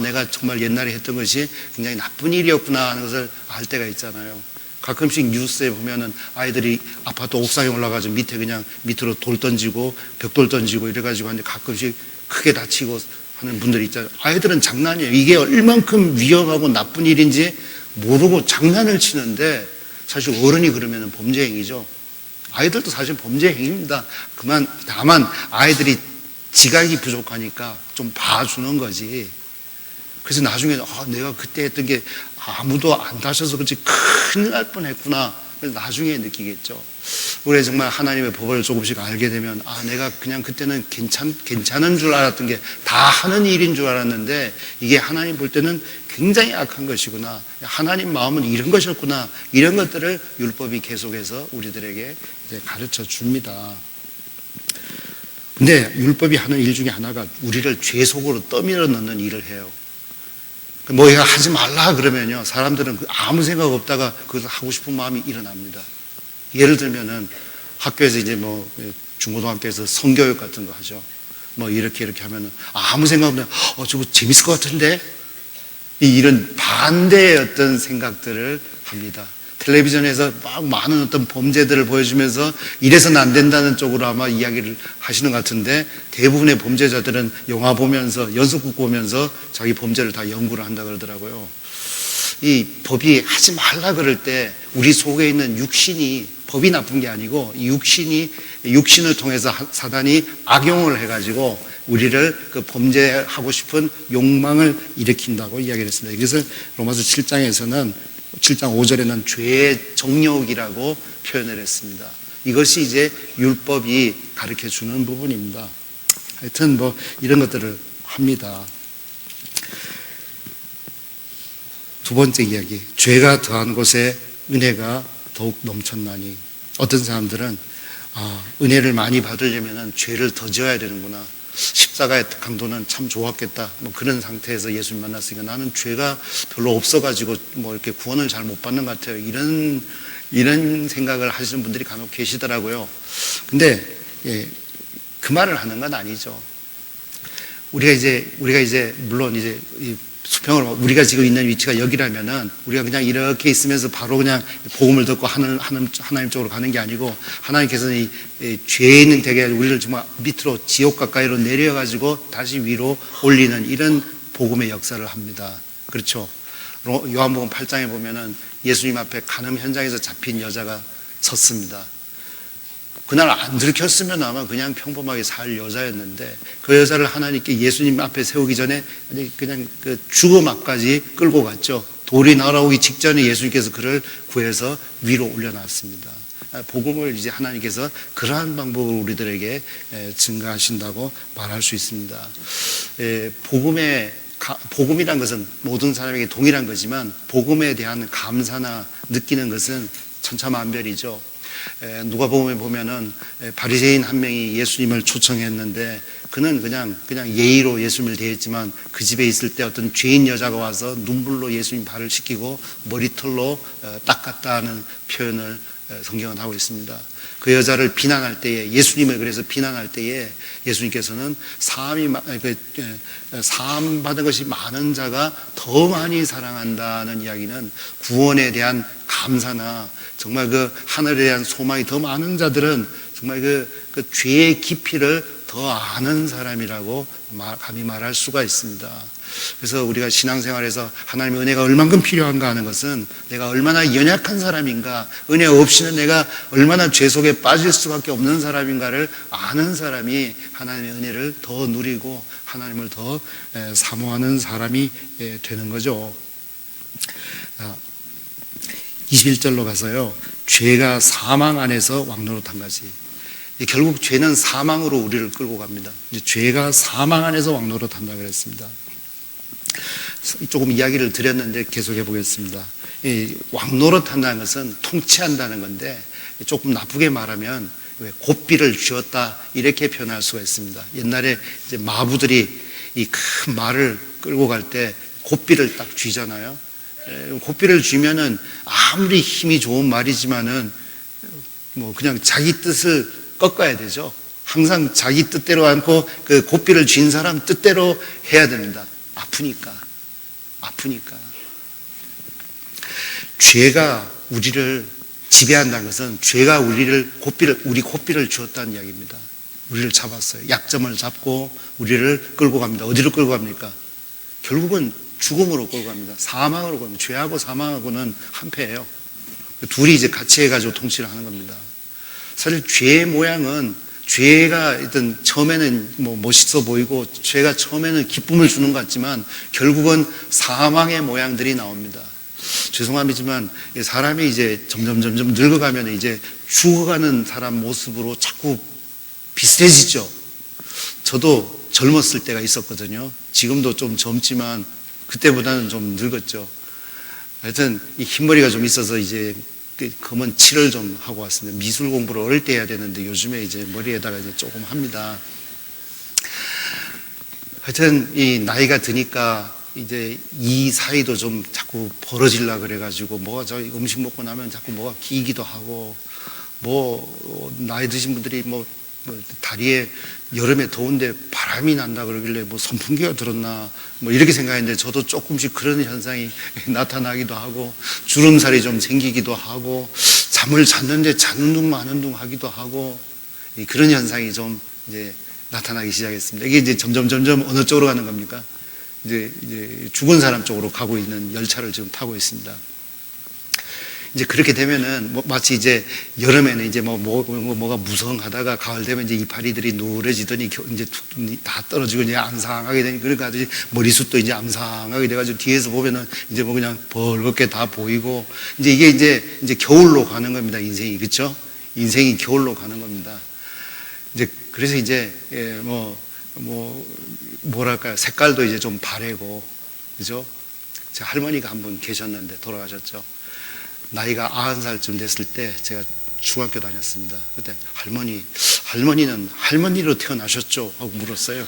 내가 정말 옛날에 했던 것이 굉장히 나쁜 일이었구나 하는 것을 알 때가 있잖아요. 가끔씩 뉴스에 보면은 아이들이 아파트 옥상에 올라가서 밑으로 돌 던지고 벽돌 던지고 이래가지고 하는데 가끔씩 크게 다치고 하는 분들이 있잖아요. 아이들은 장난이에요. 이게 얼만큼 위험하고 나쁜 일인지 모르고 장난을 치는데 사실 어른이 그러면은 범죄 행위죠. 아이들도 사실 범죄 행위입니다. 다만 아이들이 지각이 부족하니까 좀 봐주는 거지. 그래서 나중에 내가 그때 했던 게 아무도 안 다쳐서 그렇지 큰일 날 뻔했구나. 그래서 나중에 느끼겠죠. 우리 정말 하나님의 법을 조금씩 알게 되면 내가 그냥 그때는 괜찮은 줄 알았던 게 다 하는 일인 줄 알았는데 이게 하나님 볼 때는 굉장히 악한 것이구나. 하나님 마음은 이런 것이었구나. 이런 것들을 율법이 계속해서 우리들에게 이제 가르쳐 줍니다. 근데 율법이 하는 일 중에 하나가 우리를 죄 속으로 떠밀어 넣는 일을 해요. 뭐 이거 하지 말라 그러면요, 사람들은 아무 생각 없다가 그것을 하고 싶은 마음이 일어납니다. 예를 들면은 학교에서 이제 중고등학교에서 성교육 같은 거 하죠. 이렇게 하면은 아무 생각 없는 저거 재밌을 것 같은데 이런 반대의 어떤 생각들을 합니다. 텔레비전에서 막 많은 어떤 범죄들을 보여주면서 이래서는 안 된다는 쪽으로 아마 이야기를 하시는 것 같은데 대부분의 범죄자들은 영화 보면서 연속극 보면서 자기 범죄를 다 연구를 한다 그러더라고요. 이 법이 하지 말라 그럴 때 우리 속에 있는 육신이, 법이 나쁜 게 아니고 육신을 통해서 사단이 악용을 해가지고 우리를 그 범죄하고 싶은 욕망을 일으킨다고 이야기를 했습니다. 그래서 로마서 7장에서는 7장 5절에는 죄의 정욕이라고 표현을 했습니다. 이것이 이제 율법이 가르쳐 주는 부분입니다. 하여튼 이런 것들을 합니다. 두 번째 이야기, 죄가 더한 곳에 은혜가 더욱 넘쳤나니. 어떤 사람들은 은혜를 많이 받으려면 죄를 더 지어야 되는구나. 십자가의 강도는 참 좋았겠다. 그런 상태에서 예수님 만났으니까 나는 죄가 별로 없어가지고 이렇게 구원을 잘 못 받는 것 같아요. 이런 생각을 하시는 분들이 간혹 계시더라고요. 근데 그 말을 하는 건 아니죠. 우리가 이제 물론 이제 수평을 우리가 지금 있는 위치가 여기라면은 우리가 그냥 이렇게 있으면서 바로 그냥 복음을 듣고 하나님 쪽으로 가는 게 아니고 하나님께서는 이 죄인은 되게 우리를 정말 밑으로 지옥 가까이로 내려가지고 다시 위로 올리는 이런 복음의 역사를 합니다. 그렇죠? 요한복음 8장에 보면은 예수님 앞에 간음 현장에서 잡힌 여자가 섰습니다. 그날 안 들켰으면 아마 그냥 평범하게 살 여자였는데 그 여자를 하나님께 예수님 앞에 세우기 전에 그냥 그 죽음 앞까지 끌고 갔죠. 돌이 날아오기 직전에 예수님께서 그를 구해서 위로 올려놨습니다. 복음을 이제 하나님께서 그러한 방법으로 우리들에게 증가하신다고 말할 수 있습니다. 복음이란 것은 모든 사람에게 동일한 거지만 복음에 대한 감사나 느끼는 것은 천차만별이죠. 누가복음에 보면은 바리새인 한 명이 예수님을 초청했는데 그는 그냥 예의로 예수님을 대했지만 그 집에 있을 때 어떤 죄인 여자가 와서 눈물로 예수님 발을 씻기고 머리털로 닦았다는 표현을 성경은 하고 있습니다. 그 여자를 비난할 때에, 예수님을 그래서 비난할 때에 예수님께서는 사함 받은 것이 많은 자가 더 많이 사랑한다는 이야기는 구원에 대한 감사나 정말 그 하늘에 대한 소망이 더 많은 자들은 정말 그 죄의 깊이를 더 아는 사람이라고 감히 말할 수가 있습니다. 그래서 우리가 신앙생활에서 하나님의 은혜가 얼만큼 필요한가 하는 것은 내가 얼마나 연약한 사람인가, 은혜 없이는 내가 얼마나 죄 속에 빠질 수밖에 없는 사람인가를 아는 사람이 하나님의 은혜를 더 누리고 하나님을 더 사모하는 사람이 되는 거죠. 21절로 가서요, 죄가 사망 안에서 왕노릇한 것이, 결국 죄는 사망으로 우리를 끌고 갑니다. 이제 죄가 사망 안에서 왕노릇한다 그랬습니다. 조금 이야기를 드렸는데 계속해 보겠습니다. 왕노릇한다는 것은 통치한다는 건데 조금 나쁘게 말하면 고삐를 쥐었다 이렇게 표현할 수가 있습니다. 옛날에 이제 마부들이 이 큰 말을 끌고 갈 때 고삐를 딱 쥐잖아요. 고삐를 쥐면은 아무리 힘이 좋은 말이지만은 뭐 그냥 자기 뜻을 꺾어야 되죠. 항상 자기 뜻대로 않고 그 고삐를 쥔 사람 뜻대로 해야 됩니다. 아프니까. 죄가 우리를 지배한다는 것은 죄가 우리 고삐를 주었다는 이야기입니다. 우리를 잡았어요. 약점을 잡고 우리를 끌고 갑니다. 어디로 끌고 갑니까? 결국은 죽음으로 끌고 갑니다. 사망으로 끌고 갑니다. 죄하고 사망하고는 한패예요. 둘이 이제 같이 해가지고 통치를 하는 겁니다. 사실 죄의 모양은 죄가 일단 처음에는 뭐 멋있어 보이고 죄가 처음에는 기쁨을 주는 것 같지만 결국은 사망의 모양들이 나옵니다. 죄송합니다만 사람이 이제 점점 늙어가면 이제 죽어가는 사람 모습으로 자꾸 비슷해지죠. 저도 젊었을 때가 있었거든요. 지금도 좀 젊지만 그때보다는 좀 늙었죠. 하여튼 이 흰머리가 좀 있어서 이제 검은 칠을 좀 하고 왔습니다. 미술 공부를 어릴 때 해야 되는데 요즘에 이제 머리에다가 이제 조금 합니다. 하여튼 이 나이가 드니까 이제 이 사이도 좀 자꾸 벌어질라 그래가지고 뭐가 저 음식 먹고 나면 자꾸 뭐가 기기도 하고 뭐 나이 드신 분들이 뭐 다리에 여름에 더운데 바람이 난다 그러길래 뭐 선풍기가 들었나 뭐 이렇게 생각했는데 저도 조금씩 그런 현상이 나타나기도 하고 주름살이 좀 생기기도 하고 잠을 잤는데 자는 둥 마는 둥 하기도 하고 그런 현상이 좀 이제 나타나기 시작했습니다. 이게 이제 점점 어느 쪽으로 가는 겁니까? 이제 죽은 사람 쪽으로 가고 있는 열차를 지금 타고 있습니다. 이제 그렇게 되면은 마치 이제 여름에는 이제 뭐가 무성하다가 가을 되면 이제 이파리들이 누래지더니 이제 다 떨어지고 이제 앙상하게 되니 그러니까 머리숱도 이제 앙상하게 돼가지고 뒤에서 보면은 이제 뭐 그냥 벌겋게 다 보이고 이제 이게 이제 겨울로 가는 겁니다. 인생이 그렇죠? 인생이 겨울로 가는 겁니다. 이제 그래서 이제 뭐랄까요 색깔도 이제 좀 바래고 그죠? 제 할머니가 한 분 계셨는데 돌아가셨죠. 나이가 90살쯤 됐을 때 제가 중학교 다녔습니다. 그때 할머니는 할머니로 태어나셨죠? 하고 물었어요.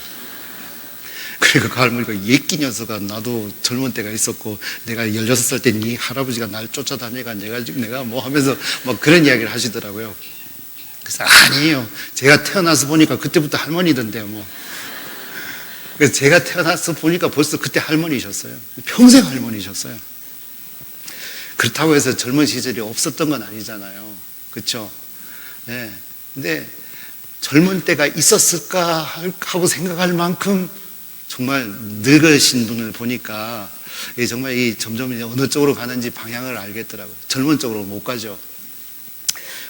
그리고 그 할머니가 예끼 녀석아 나도 젊은 때가 있었고 내가 16살 때 네 할아버지가 날 쫓아다니가 내가 뭐 하면서 막 그런 이야기를 하시더라고요. 그래서 아니에요. 제가 태어나서 보니까 그때부터 할머니던데요. 뭐. 그래서 제가 태어나서 보니까 벌써 그때 할머니셨어요. 평생 할머니셨어요. 그렇다고 해서 젊은 시절이 없었던 건 아니잖아요. 그렇죠? 네. 근데 젊은 때가 있었을까 하고 생각할 만큼 정말 늙으신 분을 보니까 정말 점점 어느 쪽으로 가는지 방향을 알겠더라고요. 젊은 쪽으로 못 가죠.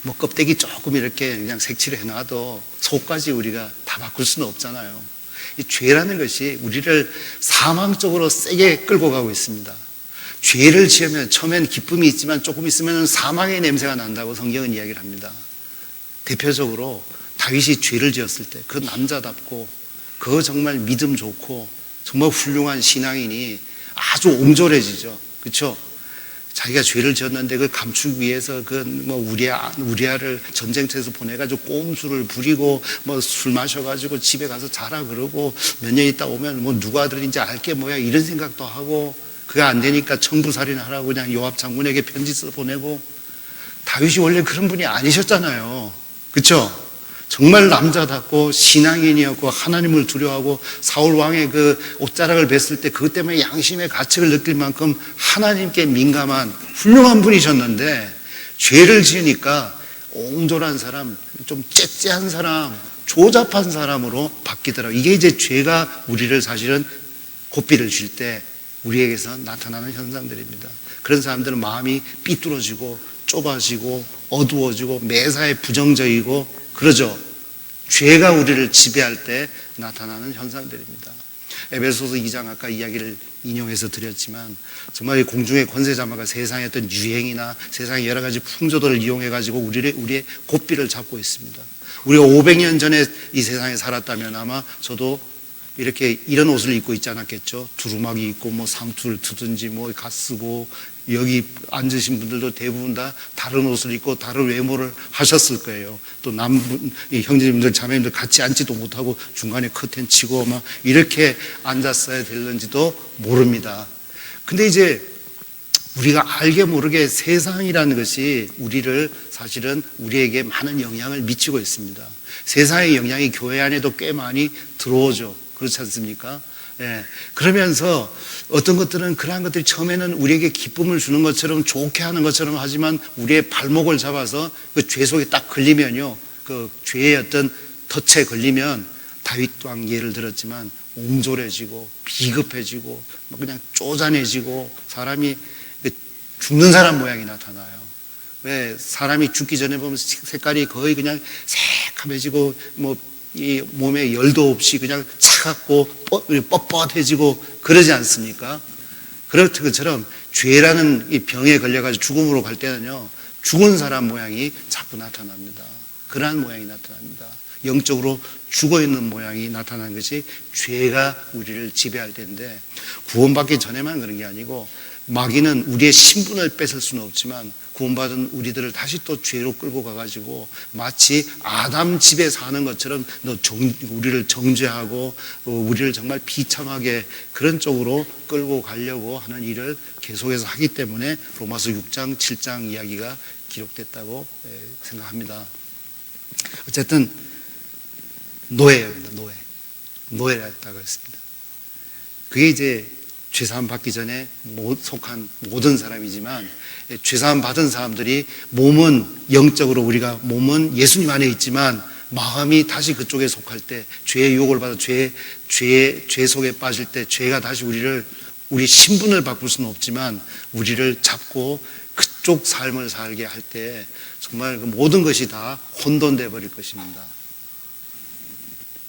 뭐 껍데기 조금 이렇게 그냥 색칠을 해놔도 속까지 우리가 다 바꿀 수는 없잖아요. 이 죄라는 것이 우리를 사망 쪽으로 세게 끌고 가고 있습니다. 죄를 지으면 처음엔 기쁨이 있지만 조금 있으면 사망의 냄새가 난다고 성경은 이야기를 합니다. 대표적으로 다윗이 죄를 지었을 때 그 남자답고 그 정말 믿음 좋고 정말 훌륭한 신앙인이 아주 옹졸해지죠. 그렇죠? 자기가 죄를 지었는데 그걸 감추기 위해서 우리아를 전쟁터에서 보내가지고 꼼수를 부리고 술 마셔가지고 집에 가서 자라 그러고 몇 년 있다 오면 누구 아들인지 알게 뭐야 이런 생각도 하고 그게 안 되니까 청부살인하라고 그냥 요압 장군에게 편지 써 보내고 다윗이 원래 그런 분이 아니셨잖아요. 그렇죠? 정말 남자답고 신앙인이었고 하나님을 두려워하고 사울 왕의 그 옷자락을 뵀을 때 그것 때문에 양심의 가책을 느낄 만큼 하나님께 민감한 훌륭한 분이셨는데 죄를 지으니까 옹졸한 사람, 좀 째째한 사람, 조잡한 사람으로 바뀌더라고요. 이게 이제 죄가 우리를 사실은 고삐를 줄 때 우리에게서 나타나는 현상들입니다. 그런 사람들은 마음이 삐뚤어지고 좁아지고 어두워지고 매사에 부정적이고 그러죠. 죄가 우리를 지배할 때 나타나는 현상들입니다. 에베소서 2장 아까 이야기를 인용해서 드렸지만 정말 공중의 권세자마가 세상의 어떤 유행이나 세상의 여러 가지 풍조들을 이용해가지고 우리의 고삐를 잡고 있습니다. 우리가 500년 전에 이 세상에 살았다면 아마 저도 이렇게 이런 옷을 입고 있지 않았겠죠. 두루마기 입고 상투를 트든지 갓 쓰고 여기 앉으신 분들도 대부분 다 다른 옷을 입고 다른 외모를 하셨을 거예요. 또 형제님들 자매님들 같이 앉지도 못하고 중간에 커튼 치고 이렇게 앉았어야 될는지도 모릅니다. 근데 이제 우리가 알게 모르게 세상이라는 것이 사실은 우리에게 많은 영향을 미치고 있습니다. 세상의 영향이 교회 안에도 꽤 많이 들어오죠. 그렇지 않습니까? 예. 그러면서 어떤 것들은 그러한 것들이 처음에는 우리에게 기쁨을 주는 것처럼 좋게 하는 것처럼 하지만 우리의 발목을 잡아서 그 죄 속에 딱 걸리면요. 그 죄의 어떤 덫에 걸리면 다윗 왕 예를 들었지만 옹졸해지고 비급해지고 그냥 쪼잔해지고 사람이 죽는 사람 모양이 나타나요. 왜 사람이 죽기 전에 보면 색깔이 거의 그냥 새카매지고 이 몸에 열도 없이 그냥 차갑고 뻣뻣해지고 그러지 않습니까? 그렇듯 것처럼 죄라는 이 병에 걸려가지고 죽음으로 갈 때는요, 죽은 사람 모양이 자꾸 나타납니다. 그러한 모양이 나타납니다. 영적으로 죽어있는 모양이 나타나는 것이 죄가 우리를 지배할 때인데, 구원받기 전에만 그런 게 아니고 마귀는 우리의 신분을 뺏을 수는 없지만 구원받은 우리들을 다시 또 죄로 끌고 가가지고 마치 아담 집에 사는 것처럼 우리를 정죄하고 우리를 정말 비참하게 그런 쪽으로 끌고 가려고 하는 일을 계속해서 하기 때문에 로마서 6장, 7장 이야기가 기록됐다고 생각합니다. 어쨌든 노예입니다. 노예였다고 했습니다. 그게 이제 죄사함 받기 전에 속한 모든 사람이지만 죄사함 받은 사람들이 몸은 영적으로 우리가 몸은 예수님 안에 있지만 마음이 다시 그쪽에 속할 때 죄의 유혹을 받아 죄 속에 빠질 때 죄가 다시 우리 신분을 바꿀 수는 없지만 우리를 잡고 그쪽 삶을 살게 할 때 정말 그 모든 것이 다 혼돈돼 버릴 것입니다.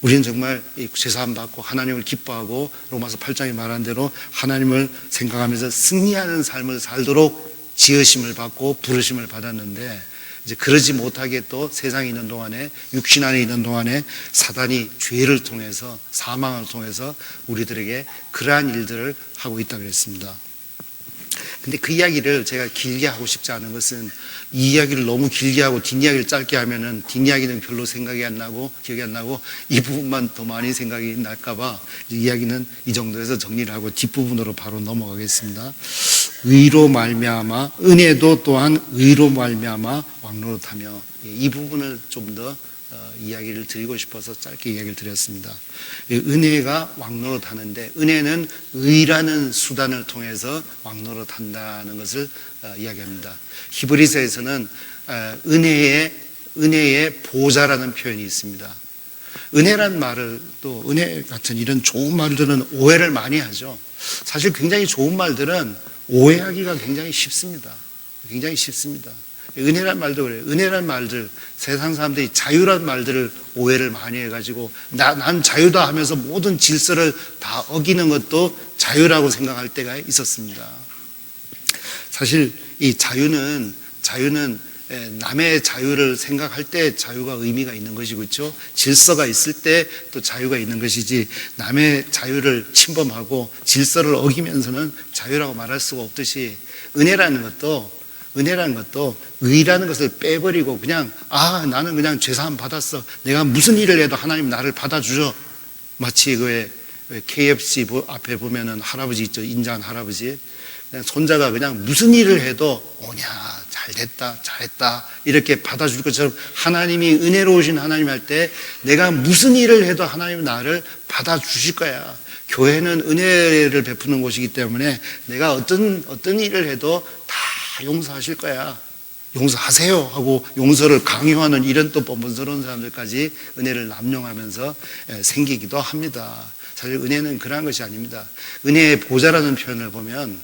우리는 정말 죄사함 받고 하나님을 기뻐하고 로마서 8장에 말한 대로 하나님을 생각하면서 승리하는 삶을 살도록 지으심을 받고 부르심을 받았는데 이제 그러지 못하게 또 세상에 있는 동안에 육신 안에 있는 동안에 사단이 죄를 통해서 사망을 통해서 우리들에게 그러한 일들을 하고 있다 그랬습니다. 근데 그 이야기를 제가 길게 하고 싶지 않은 것은 이 이야기를 너무 길게 하고 뒷이야기를 짧게 하면은 뒷이야기는 별로 생각이 안 나고 기억이 안 나고 이 부분만 더 많이 생각이 날까봐 이야기는 이 정도에서 정리를 하고 뒷부분으로 바로 넘어가겠습니다. 의로 말미암아 은혜도 또한 의로 말미암아 왕노릇하며 이 부분을 좀 더 이야기를 드리고 싶어서 짧게 이야기를 드렸습니다. 은혜가 왕노릇하는데 은혜는 의라는 수단을 통해서 왕노릇한다는 것을 이야기합니다. 히브리서에서는 은혜의 보좌라는 표현이 있습니다. 은혜란 말을 또 은혜 같은 이런 좋은 말들은 오해를 많이 하죠. 사실 굉장히 좋은 말들은 오해하기가 굉장히 쉽습니다. 굉장히 쉽습니다. 은혜란 말도 그래요. 은혜란 말들, 세상 사람들이 자유란 말들을 오해를 많이 해가지고 난 자유다 하면서 모든 질서를 다 어기는 것도 자유라고 생각할 때가 있었습니다. 사실 이 자유는 남의 자유를 생각할 때 자유가 의미가 있는 것이고 그렇죠? 질서가 있을 때 또 자유가 있는 것이지 남의 자유를 침범하고 질서를 어기면서는 자유라고 말할 수가 없듯이 은혜라는 것도 의라는 것을 빼버리고 그냥 나는 그냥 죄사함 받았어. 내가 무슨 일을 해도 하나님 나를 받아주죠. 마치 그 KFC 앞에 보면은 할아버지 있죠. 인자한 할아버지. 그냥 손자가 그냥 무슨 일을 해도 오냐 잘됐다 잘했다 이렇게 받아줄 것처럼 하나님이 은혜로우신 하나님 할 때 내가 무슨 일을 해도 하나님 나를 받아주실 거야. 교회는 은혜를 베푸는 곳이기 때문에 내가 어떤 일을 해도 다 용서하실 거야. 용서하세요 하고 용서를 강요하는 이런 또 뻔뻔스러운 사람들까지 은혜를 남용하면서 생기기도 합니다. 사실 은혜는 그러한 것이 아닙니다. 은혜의 보좌라는 표현을 보면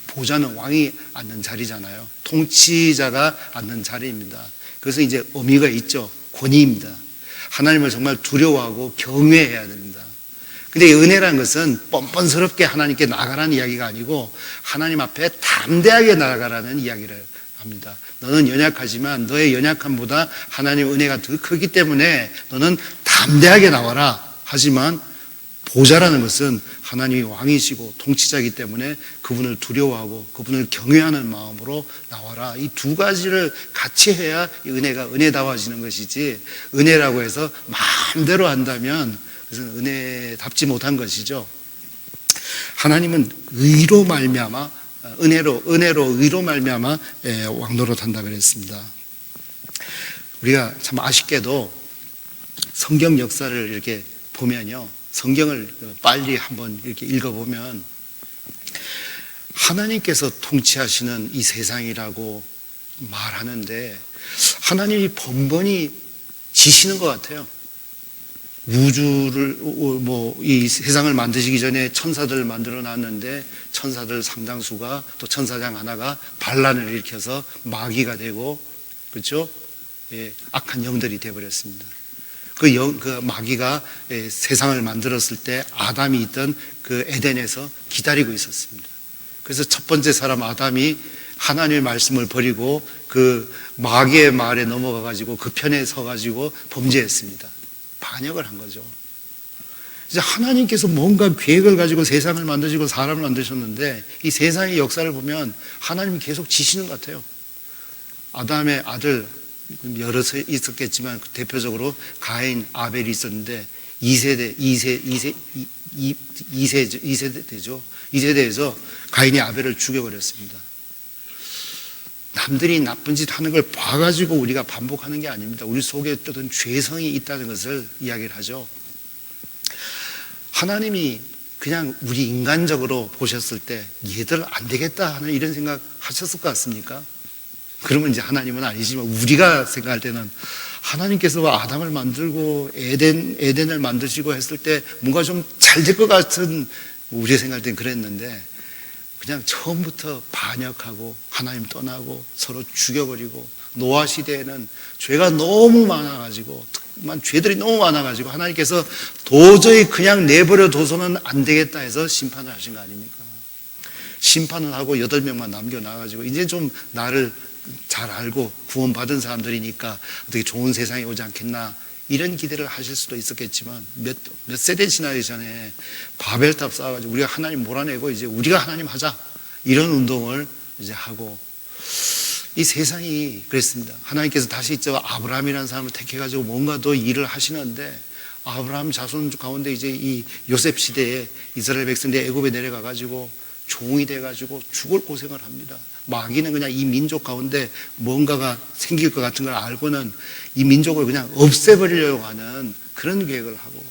보좌는 왕이 앉는 자리잖아요. 통치자가 앉는 자리입니다. 그래서 이제 의미가 있죠. 권위입니다. 하나님을 정말 두려워하고 경외해야 됩니다. 근데 은혜라는 것은 뻔뻔스럽게 하나님께 나가라는 이야기가 아니고 하나님 앞에 담대하게 나아가라는 이야기를 합니다. 너는 연약하지만 너의 연약함보다 하나님의 은혜가 더 크기 때문에 너는 담대하게 나와라. 하지만 보좌라는 것은 하나님이 왕이시고 통치자이기 때문에 그분을 두려워하고 그분을 경외하는 마음으로 나와라. 이 두 가지를 같이 해야 이 은혜가 은혜다워지는 것이지 은혜라고 해서 마음대로 한다면 그것은 은혜답지 못한 것이죠. 하나님은 의로 말미암아 은혜로 의로 말미암아 왕노릇한다 그랬습니다. 우리가 참 아쉽게도 성경 역사를 이렇게 보면요, 성경을 빨리 한번 이렇게 읽어보면 하나님께서 통치하시는 이 세상이라고 말하는데 하나님이 번번이 지시는 것 같아요. 우주를 이 세상을 만드시기 전에 천사들을 만들어 놨는데 천사들 상당수가 또 천사장 하나가 반란을 일으켜서 마귀가 되고, 그렇죠? 악한 영들이 되어버렸습니다. 그 마귀가 세상을 만들었을 때 아담이 있던 그 에덴에서 기다리고 있었습니다. 그래서 첫 번째 사람 아담이 하나님의 말씀을 버리고 그 마귀의 말에 넘어가가지고 그 편에 서가지고 범죄했습니다. 반역을 한 거죠. 이제 하나님께서 뭔가 계획을 가지고 세상을 만드시고 사람을 만드셨는데 이 세상의 역사를 보면 하나님이 계속 지시는 것 같아요. 아담의 아들 여러 있었겠지만 대표적으로 가인, 아벨이 있었는데 2세대죠. 2세대에서 가인이 아벨을 죽여버렸습니다. 남들이 나쁜 짓 하는 걸 봐가지고 우리가 반복하는 게 아닙니다. 우리 속에 어떤 죄성이 있다는 것을 이야기를 하죠. 하나님이 그냥 우리 인간적으로 보셨을 때 얘들 안 되겠다 하는 이런 생각 하셨을 것 같습니까? 그러면 이제 하나님은 아니지만 우리가 생각할 때는 하나님께서 아담을 만들고 에덴을 만드시고 했을 때 뭔가 좀 잘 될 것 같은, 우리 생각할 땐 그랬는데 그냥 처음부터 반역하고 하나님 떠나고 서로 죽여버리고, 노아 시대에는 죄가 너무 많아가지고 죄들이 너무 많아가지고 하나님께서 도저히 그냥 내버려 둬서는 안 되겠다 해서 심판을 하신 거 아닙니까? 심판을 하고 8명만 남겨놔가지고 이제 좀 나를 잘 알고 구원받은 사람들이니까 어떻게 좋은 세상이 오지 않겠나 이런 기대를 하실 수도 있었겠지만 몇 세대 지나기 전에 바벨탑 쌓아가지고 우리가 하나님 몰아내고 이제 우리가 하나님 하자 이런 운동을 이제 하고, 이 세상이 그랬습니다. 하나님께서 다시 아브라함이라는 사람을 택해가지고 뭔가 더 일을 하시는데 아브라함 자손 가운데 이제 이 요셉 시대에 이스라엘 백성들이 애굽에 내려가가지고 종이 돼가지고 죽을 고생을 합니다. 마귀는 그냥 이 민족 가운데 뭔가가 생길 것 같은 걸 알고는 이 민족을 그냥 없애버리려고 하는 그런 계획을 하고,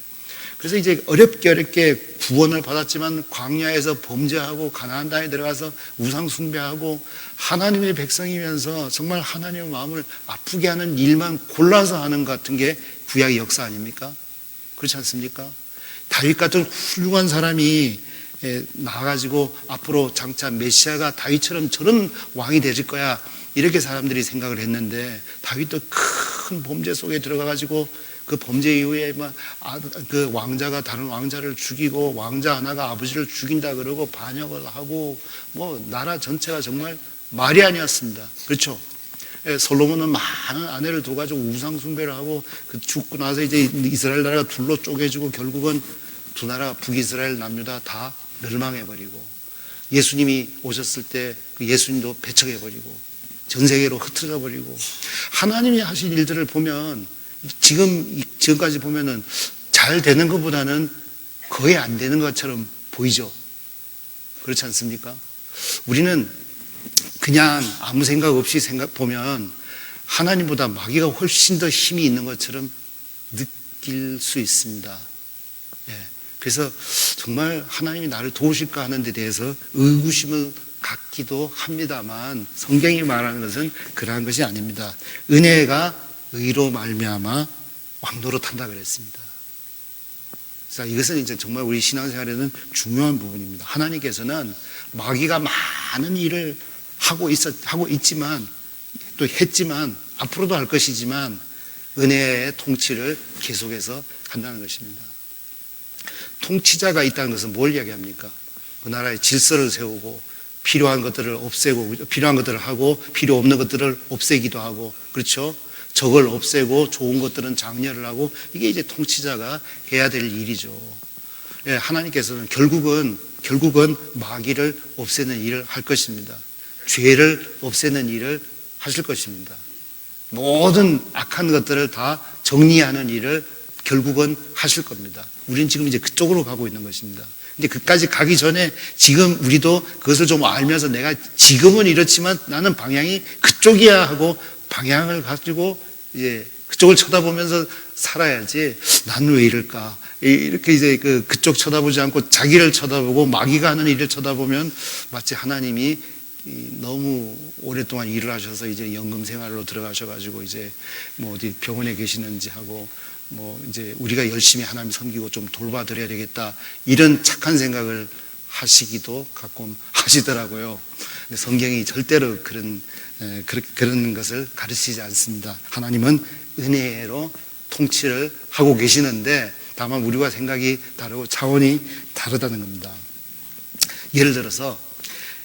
그래서 이제 어렵게 구원을 받았지만 광야에서 범죄하고 가나안 땅에 들어가서 우상 숭배하고 하나님의 백성이면서 정말 하나님의 마음을 아프게 하는 일만 골라서 하는 것 같은 게 구약의 역사 아닙니까? 그렇지 않습니까? 다윗 같은 훌륭한 사람이 나와가지고 앞으로 장차 메시아가 다윗처럼 저런 왕이 되실 거야 이렇게 사람들이 생각을 했는데 다윗도 큰 범죄 속에 들어가가지고 그 범죄 이후에 그 왕자가 다른 왕자를 죽이고 왕자 하나가 아버지를 죽인다 그러고 반역을 하고 나라 전체가 정말 말이 아니었습니다. 그렇죠? 솔로몬은 많은 아내를 둬가지고 우상 숭배를 하고 그 죽고 나서 이제 이스라엘 나라가 둘로 쪼개지고 결국은 두 나라 북이스라엘 남유다 다 멸망해버리고, 예수님이 오셨을 때 그 예수님도 배척해버리고 전 세계로 흩어져버리고, 하나님이 하신 일들을 보면 지금까지 보면은 잘 되는 것보다는 거의 안 되는 것처럼 보이죠. 그렇지 않습니까? 우리는 그냥 아무 생각 없이 보면 하나님보다 마귀가 훨씬 더 힘이 있는 것처럼 느낄 수 있습니다. 그래서 정말 하나님이 나를 도우실까 하는 데 대해서 의구심을 갖기도 합니다만 성경이 말하는 것은 그러한 것이 아닙니다. 은혜가 의로 말미암아 왕노릇한다 그랬습니다. 자, 이것은 이제 정말 우리 신앙생활에는 중요한 부분입니다. 하나님께서는 마귀가 많은 일을 하고 있지만 또 했지만 앞으로도 할 것이지만 은혜의 통치를 계속해서 한다는 것입니다. 통치자가 있다는 것은 뭘 이야기합니까? 그 나라의 질서를 세우고 필요한 것들을 없애고 필요한 것들을 하고 필요 없는 것들을 없애기도 하고, 그렇죠? 적을 없애고 좋은 것들은 장려를 하고, 이게 이제 통치자가 해야 될 일이죠. 하나님께서는 결국은 마귀를 없애는 일을 할 것입니다. 죄를 없애는 일을 하실 것입니다. 모든 악한 것들을 다 정리하는 일을 결국은 하실 겁니다. 우리는 지금 이제 그쪽으로 가고 있는 것입니다. 근데 그까지 가기 전에 지금 우리도 그것을 좀 알면서 내가 지금은 이렇지만 나는 방향이 그쪽이야 하고 방향을 가지고 이제 그쪽을 쳐다보면서 살아야지. 난 왜 이럴까? 이렇게 이제 그쪽 쳐다보지 않고 자기를 쳐다보고 마귀가 하는 일을 쳐다보면 마치 하나님이 너무 오랫동안 일을 하셔서 이제 연금 생활로 들어가셔가지고 이제 뭐 어디 병원에 계시는지 하고 뭐 이제 우리가 열심히 하나님 섬기고 좀 돌봐드려야 되겠다 이런 착한 생각을 하시기도 가끔 하시더라고요. 근데 성경이 절대로 그런 것을 가르치지 않습니다. 하나님은 은혜로 통치를 하고 계시는데 다만 우리와 생각이 다르고 차원이 다르다는 겁니다. 예를 들어서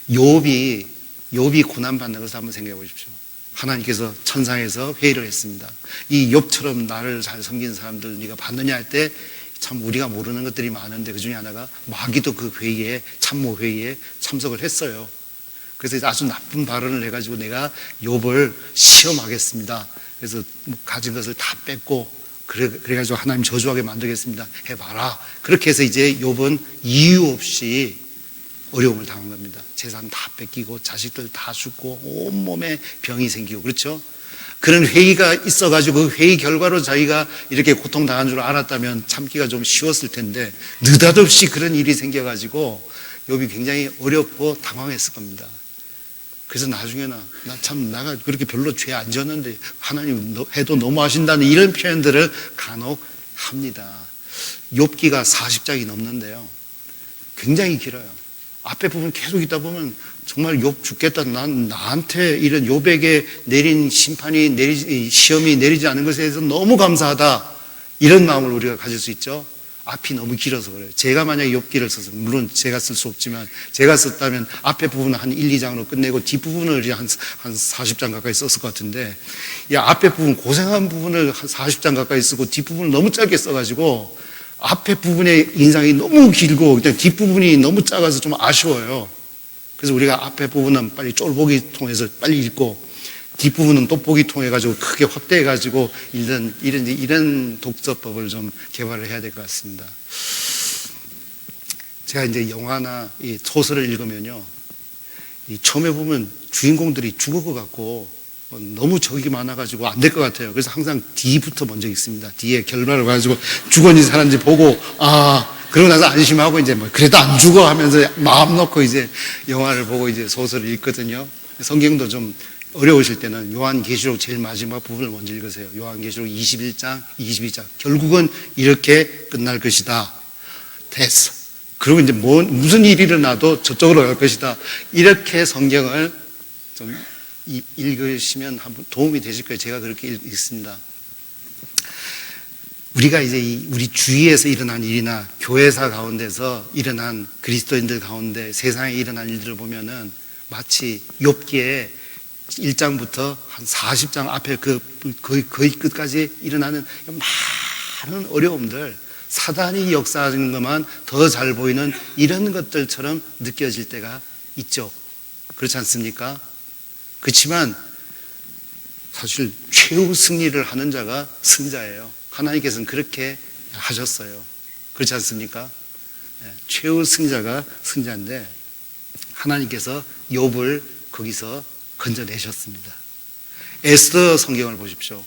욥이 고난받는 것을 한번 생각해 보십시오. 하나님께서 천상에서 회의를 했습니다. 이 욥처럼 나를 잘 섬기는 사람들 네가 받느냐 할 때 참 우리가 모르는 것들이 많은데 그 중에 하나가 마귀도 그 회의에 참모 회의에 참석을 했어요. 그래서 아주 나쁜 발언을 해가지고 내가 욥을 시험하겠습니다. 그래서 가진 것을 다 뺏고 그래가지고 하나님 저주하게 만들겠습니다. 해봐라. 그렇게 해서 이제 욥은 이유 없이 어려움을 당한 겁니다. 재산 다 뺏기고 자식들 다 죽고 온몸에 병이 생기고 그렇죠? 그런 회의가 있어가지고 그 회의 결과로 자기가 이렇게 고통당한 줄 알았다면 참기가 좀 쉬웠을 텐데 느닷없이 그런 일이 생겨가지고 욥이 굉장히 어렵고 당황했을 겁니다. 그래서 나중에는 내가 그렇게 별로 죄 안 졌는데 하나님 해도 너무 하신다는 이런 표현들을 간혹 합니다. 욥기가 40장이 넘는데요. 굉장히 길어요. 앞에 부분 계속 있다 보면 정말 욥 죽겠다. 나한테 이런 욥에게 내린 시험이 내리지 않은 것에 대해서 너무 감사하다. 이런 마음을 우리가 가질 수 있죠. 앞이 너무 길어서 그래요. 제가 만약에 욥기를 써서 물론 제가 쓸 수 없지만 제가 썼다면 앞에 부분은 한 1, 2장으로 끝내고 뒷부분을 한 40장 가까이 썼을 것 같은데 이 앞에 부분 고생한 부분을 한 40장 가까이 쓰고 뒷부분을 너무 짧게 써가지고 앞에 부분의 인상이 너무 길고 그냥 뒷부분이 너무 작아서 좀 아쉬워요. 그래서 우리가 앞에 부분은 빨리 쫄보기 통해서 빨리 읽고 뒷부분은 돋보기 통해가지고 크게 확대해가지고 이런 독서법을 좀 개발을 해야 될 것 같습니다. 제가 이제 영화나 이 소설을 읽으면요. 이 처음에 보면 주인공들이 죽을 것 같고 너무 적이 많아가지고 안 될 것 같아요. 그래서 항상 뒤부터 먼저 읽습니다. 뒤에 결말을 가지고 죽었는지 살았는지 보고 그러고 나서 안심하고 이제 뭐 그래도 안 죽어 하면서 마음 놓고 이제 영화를 보고 이제 소설을 읽거든요. 성경도 좀 어려우실 때는 요한계시록 제일 마지막 부분을 먼저 읽으세요. 요한계시록 21장, 22장. 결국은 이렇게 끝날 것이다. 됐어. 그리고 이제 무슨 일이 일어나도 저쪽으로 갈 것이다. 이렇게 성경을 좀 읽으시면 한번 도움이 되실 거예요. 제가 그렇게 읽습니다. 우리가 이제 우리 주위에서 일어난 일이나 교회사 가운데서 일어난 그리스도인들 가운데 세상에 일어난 일들을 보면은 마치 욥기에 1장부터 한 40장 앞에 거의 끝까지 일어나는 많은 어려움들, 사단이 역사하는 것만 더 잘 보이는 이런 것들처럼 느껴질 때가 있죠. 그렇지 않습니까? 그렇지만 사실 최후 승리를 하는 자가 승자예요. 하나님께서는 그렇게 하셨어요. 그렇지 않습니까? 최후 승자가 승자인데 하나님께서 욥을 거기서 건져내셨습니다. 에스더 성경을 보십시오.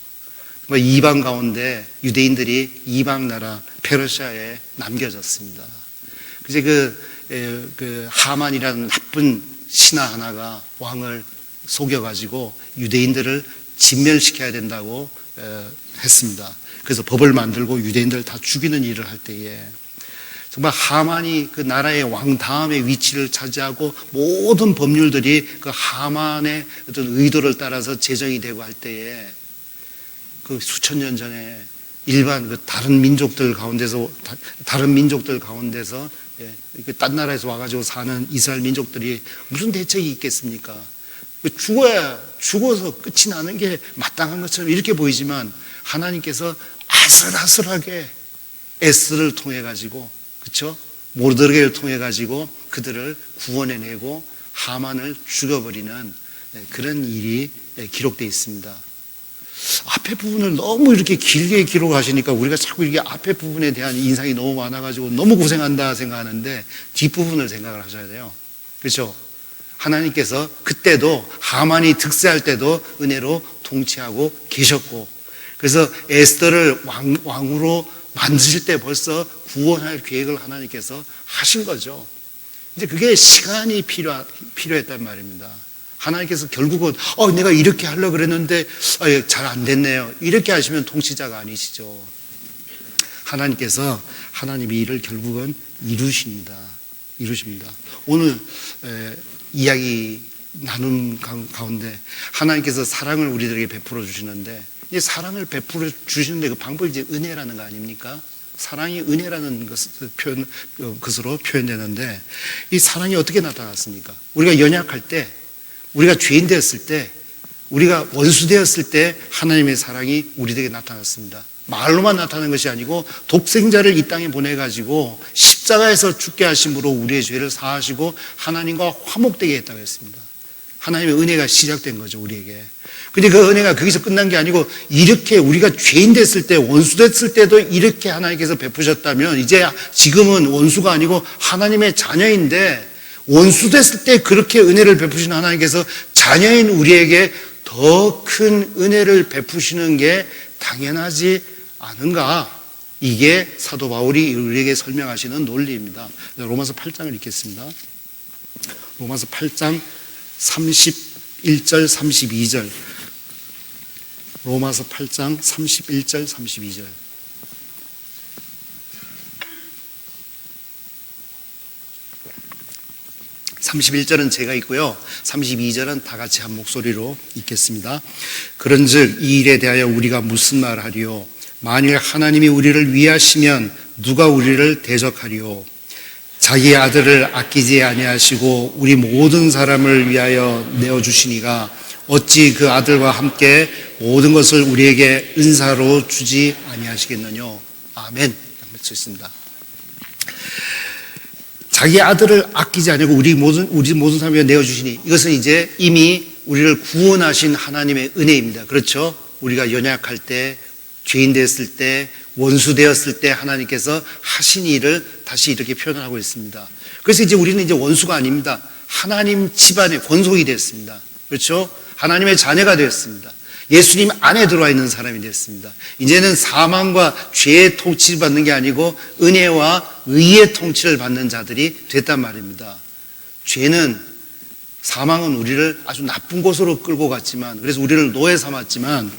이방 가운데 유대인들이 이방 나라 페르시아에 남겨졌습니다. 그래서 그 하만이라는 나쁜 신하 하나가 왕을 속여가지고 유대인들을 진멸시켜야 된다고 했습니다. 그래서 법을 만들고 유대인들을 다 죽이는 일을 할 때에 정말 하만이 그 나라의 왕 다음의 위치를 차지하고 모든 법률들이 그 하만의 어떤 의도를 따라서 제정이 되고 할 때에 그 수천 년 전에 일반 그 다른 민족들 가운데서 딴 나라에서 와가지고 사는 이스라엘 민족들이 무슨 대책이 있겠습니까? 죽어서 끝이 나는 게 마땅한 것처럼 이렇게 보이지만 하나님께서 아슬아슬하게 에스더를 통해 가지고 그렇죠? 모르드게를 통해 가지고 그들을 구원해내고 하만을 죽여버리는 그런 일이 기록되어 있습니다. 앞에 부분을 너무 이렇게 길게 기록하시니까 우리가 자꾸 이게 앞에 부분에 대한 인상이 너무 많아가지고 너무 고생한다 생각하는데 뒷부분을 생각을 하셔야 돼요. 그렇죠? 하나님께서 그때도 하만이 득세할 때도 은혜로 통치하고 계셨고, 그래서 에스더를 왕으로 만드실 때 벌써 구원할 계획을 하나님께서 하신 거죠. 이제 그게 시간이 필요했단 말입니다. 하나님께서 결국은 내가 이렇게 하려고 그랬는데 잘 안 됐네요, 이렇게 하시면 통치자가 아니시죠. 하나님께서 하나님이 일을 결국은 이루십니다. 오늘 이야기 나눈 가운데 하나님께서 사랑을 우리들에게 베풀어 주시는데, 이 사랑을 베풀어 주시는데 그 방법이 이제 은혜라는 거 아닙니까? 사랑이 은혜라는 것으로 표현되는데, 이 사랑이 어떻게 나타났습니까? 우리가 연약할 때, 우리가 죄인 되었을 때, 우리가 원수 되었을 때 하나님의 사랑이 우리에게 나타났습니다. 말로만 나타나는 것이 아니고 독생자를 이 땅에 보내가지고 십자가에서 죽게 하심으로 우리의 죄를 사하시고 하나님과 화목되게 했다고 했습니다. 하나님의 은혜가 시작된 거죠, 우리에게. 근데 그 은혜가 거기서 끝난 게 아니고, 이렇게 우리가 죄인 됐을 때, 원수 됐을 때도 이렇게 하나님께서 베푸셨다면, 이제 지금은 원수가 아니고 하나님의 자녀인데, 원수 됐을 때 그렇게 은혜를 베푸신 하나님께서 자녀인 우리에게 더 큰 은혜를 베푸시는 게 당연하지 않은가? 이게 사도 바울이 우리에게 설명하시는 논리입니다. 로마서 8장을 읽겠습니다. 로마서 8장 31절 32절. 로마서 8장 31절 32절. 31절은 제가 읽고요, 32절은 다 같이 한 목소리로 읽겠습니다. 그런즉 이 일에 대하여 우리가 무슨 말하리요? 만일 하나님이 우리를 위하시면 누가 우리를 대적하리요? 자기 아들을 아끼지 아니하시고 우리 모든 사람을 위하여 내어주시니가 어찌 그 아들과 함께 모든 것을 우리에게 은사로 주지 아니하시겠느냐? 아멘. 맺혀 있습니다. 자기 아들을 아끼지 아니고 우리 모든 사람을 위하여 내어주시니, 이것은 이제 이미 우리를 구원하신 하나님의 은혜입니다. 그렇죠? 우리가 연약할 때, 죄인 됐을 때, 원수 되었을 때 하나님께서 하신 일을 다시 이렇게 표현하고 있습니다. 그래서 이제 우리는 이제 원수가 아닙니다. 하나님 집안의 권속이 됐습니다. 그렇죠? 하나님의 자녀가 되었습니다. 예수님 안에 들어와 있는 사람이 됐습니다. 이제는 사망과 죄의 통치를 받는 게 아니고 은혜와 의의 통치를 받는 자들이 됐단 말입니다. 죄는, 사망은 우리를 아주 나쁜 곳으로 끌고 갔지만, 그래서 우리를 노예 삼았지만,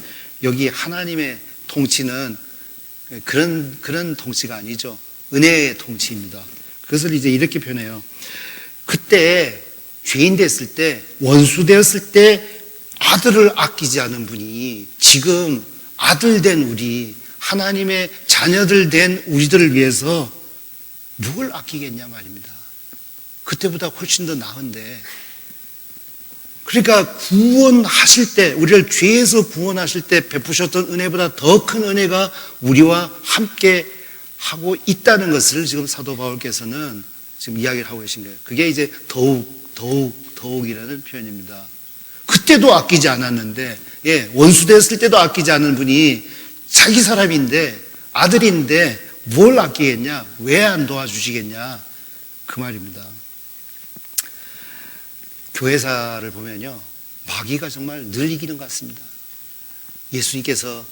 여기 하나님의 통치는 그런 통치가 아니죠. 은혜의 통치입니다. 그것을 이제 이렇게 표현해요. 그때 죄인 됐을 때, 원수 되었을 때 아들을 아끼지 않은 분이 지금 아들 된 우리, 하나님의 자녀들 된 우리들을 위해서 누굴 아끼겠냐 말입니다. 그때보다 훨씬 더 나은데, 그러니까 구원하실 때, 우리를 죄에서 구원하실 때 베푸셨던 은혜보다 더 큰 은혜가 우리와 함께 하고 있다는 것을 지금 사도 바울께서는 지금 이야기를 하고 계신 거예요. 그게 이제 더욱이라는 표현입니다. 그때도 아끼지 않았는데, 원수 됐을 때도 아끼지 않은 분이 자기 사람인데, 아들인데 뭘 아끼겠냐? 왜 안 도와주시겠냐? 그 말입니다. 교회사를 보면요, 마귀가 정말 늘 이기는 것 같습니다. 예수님께서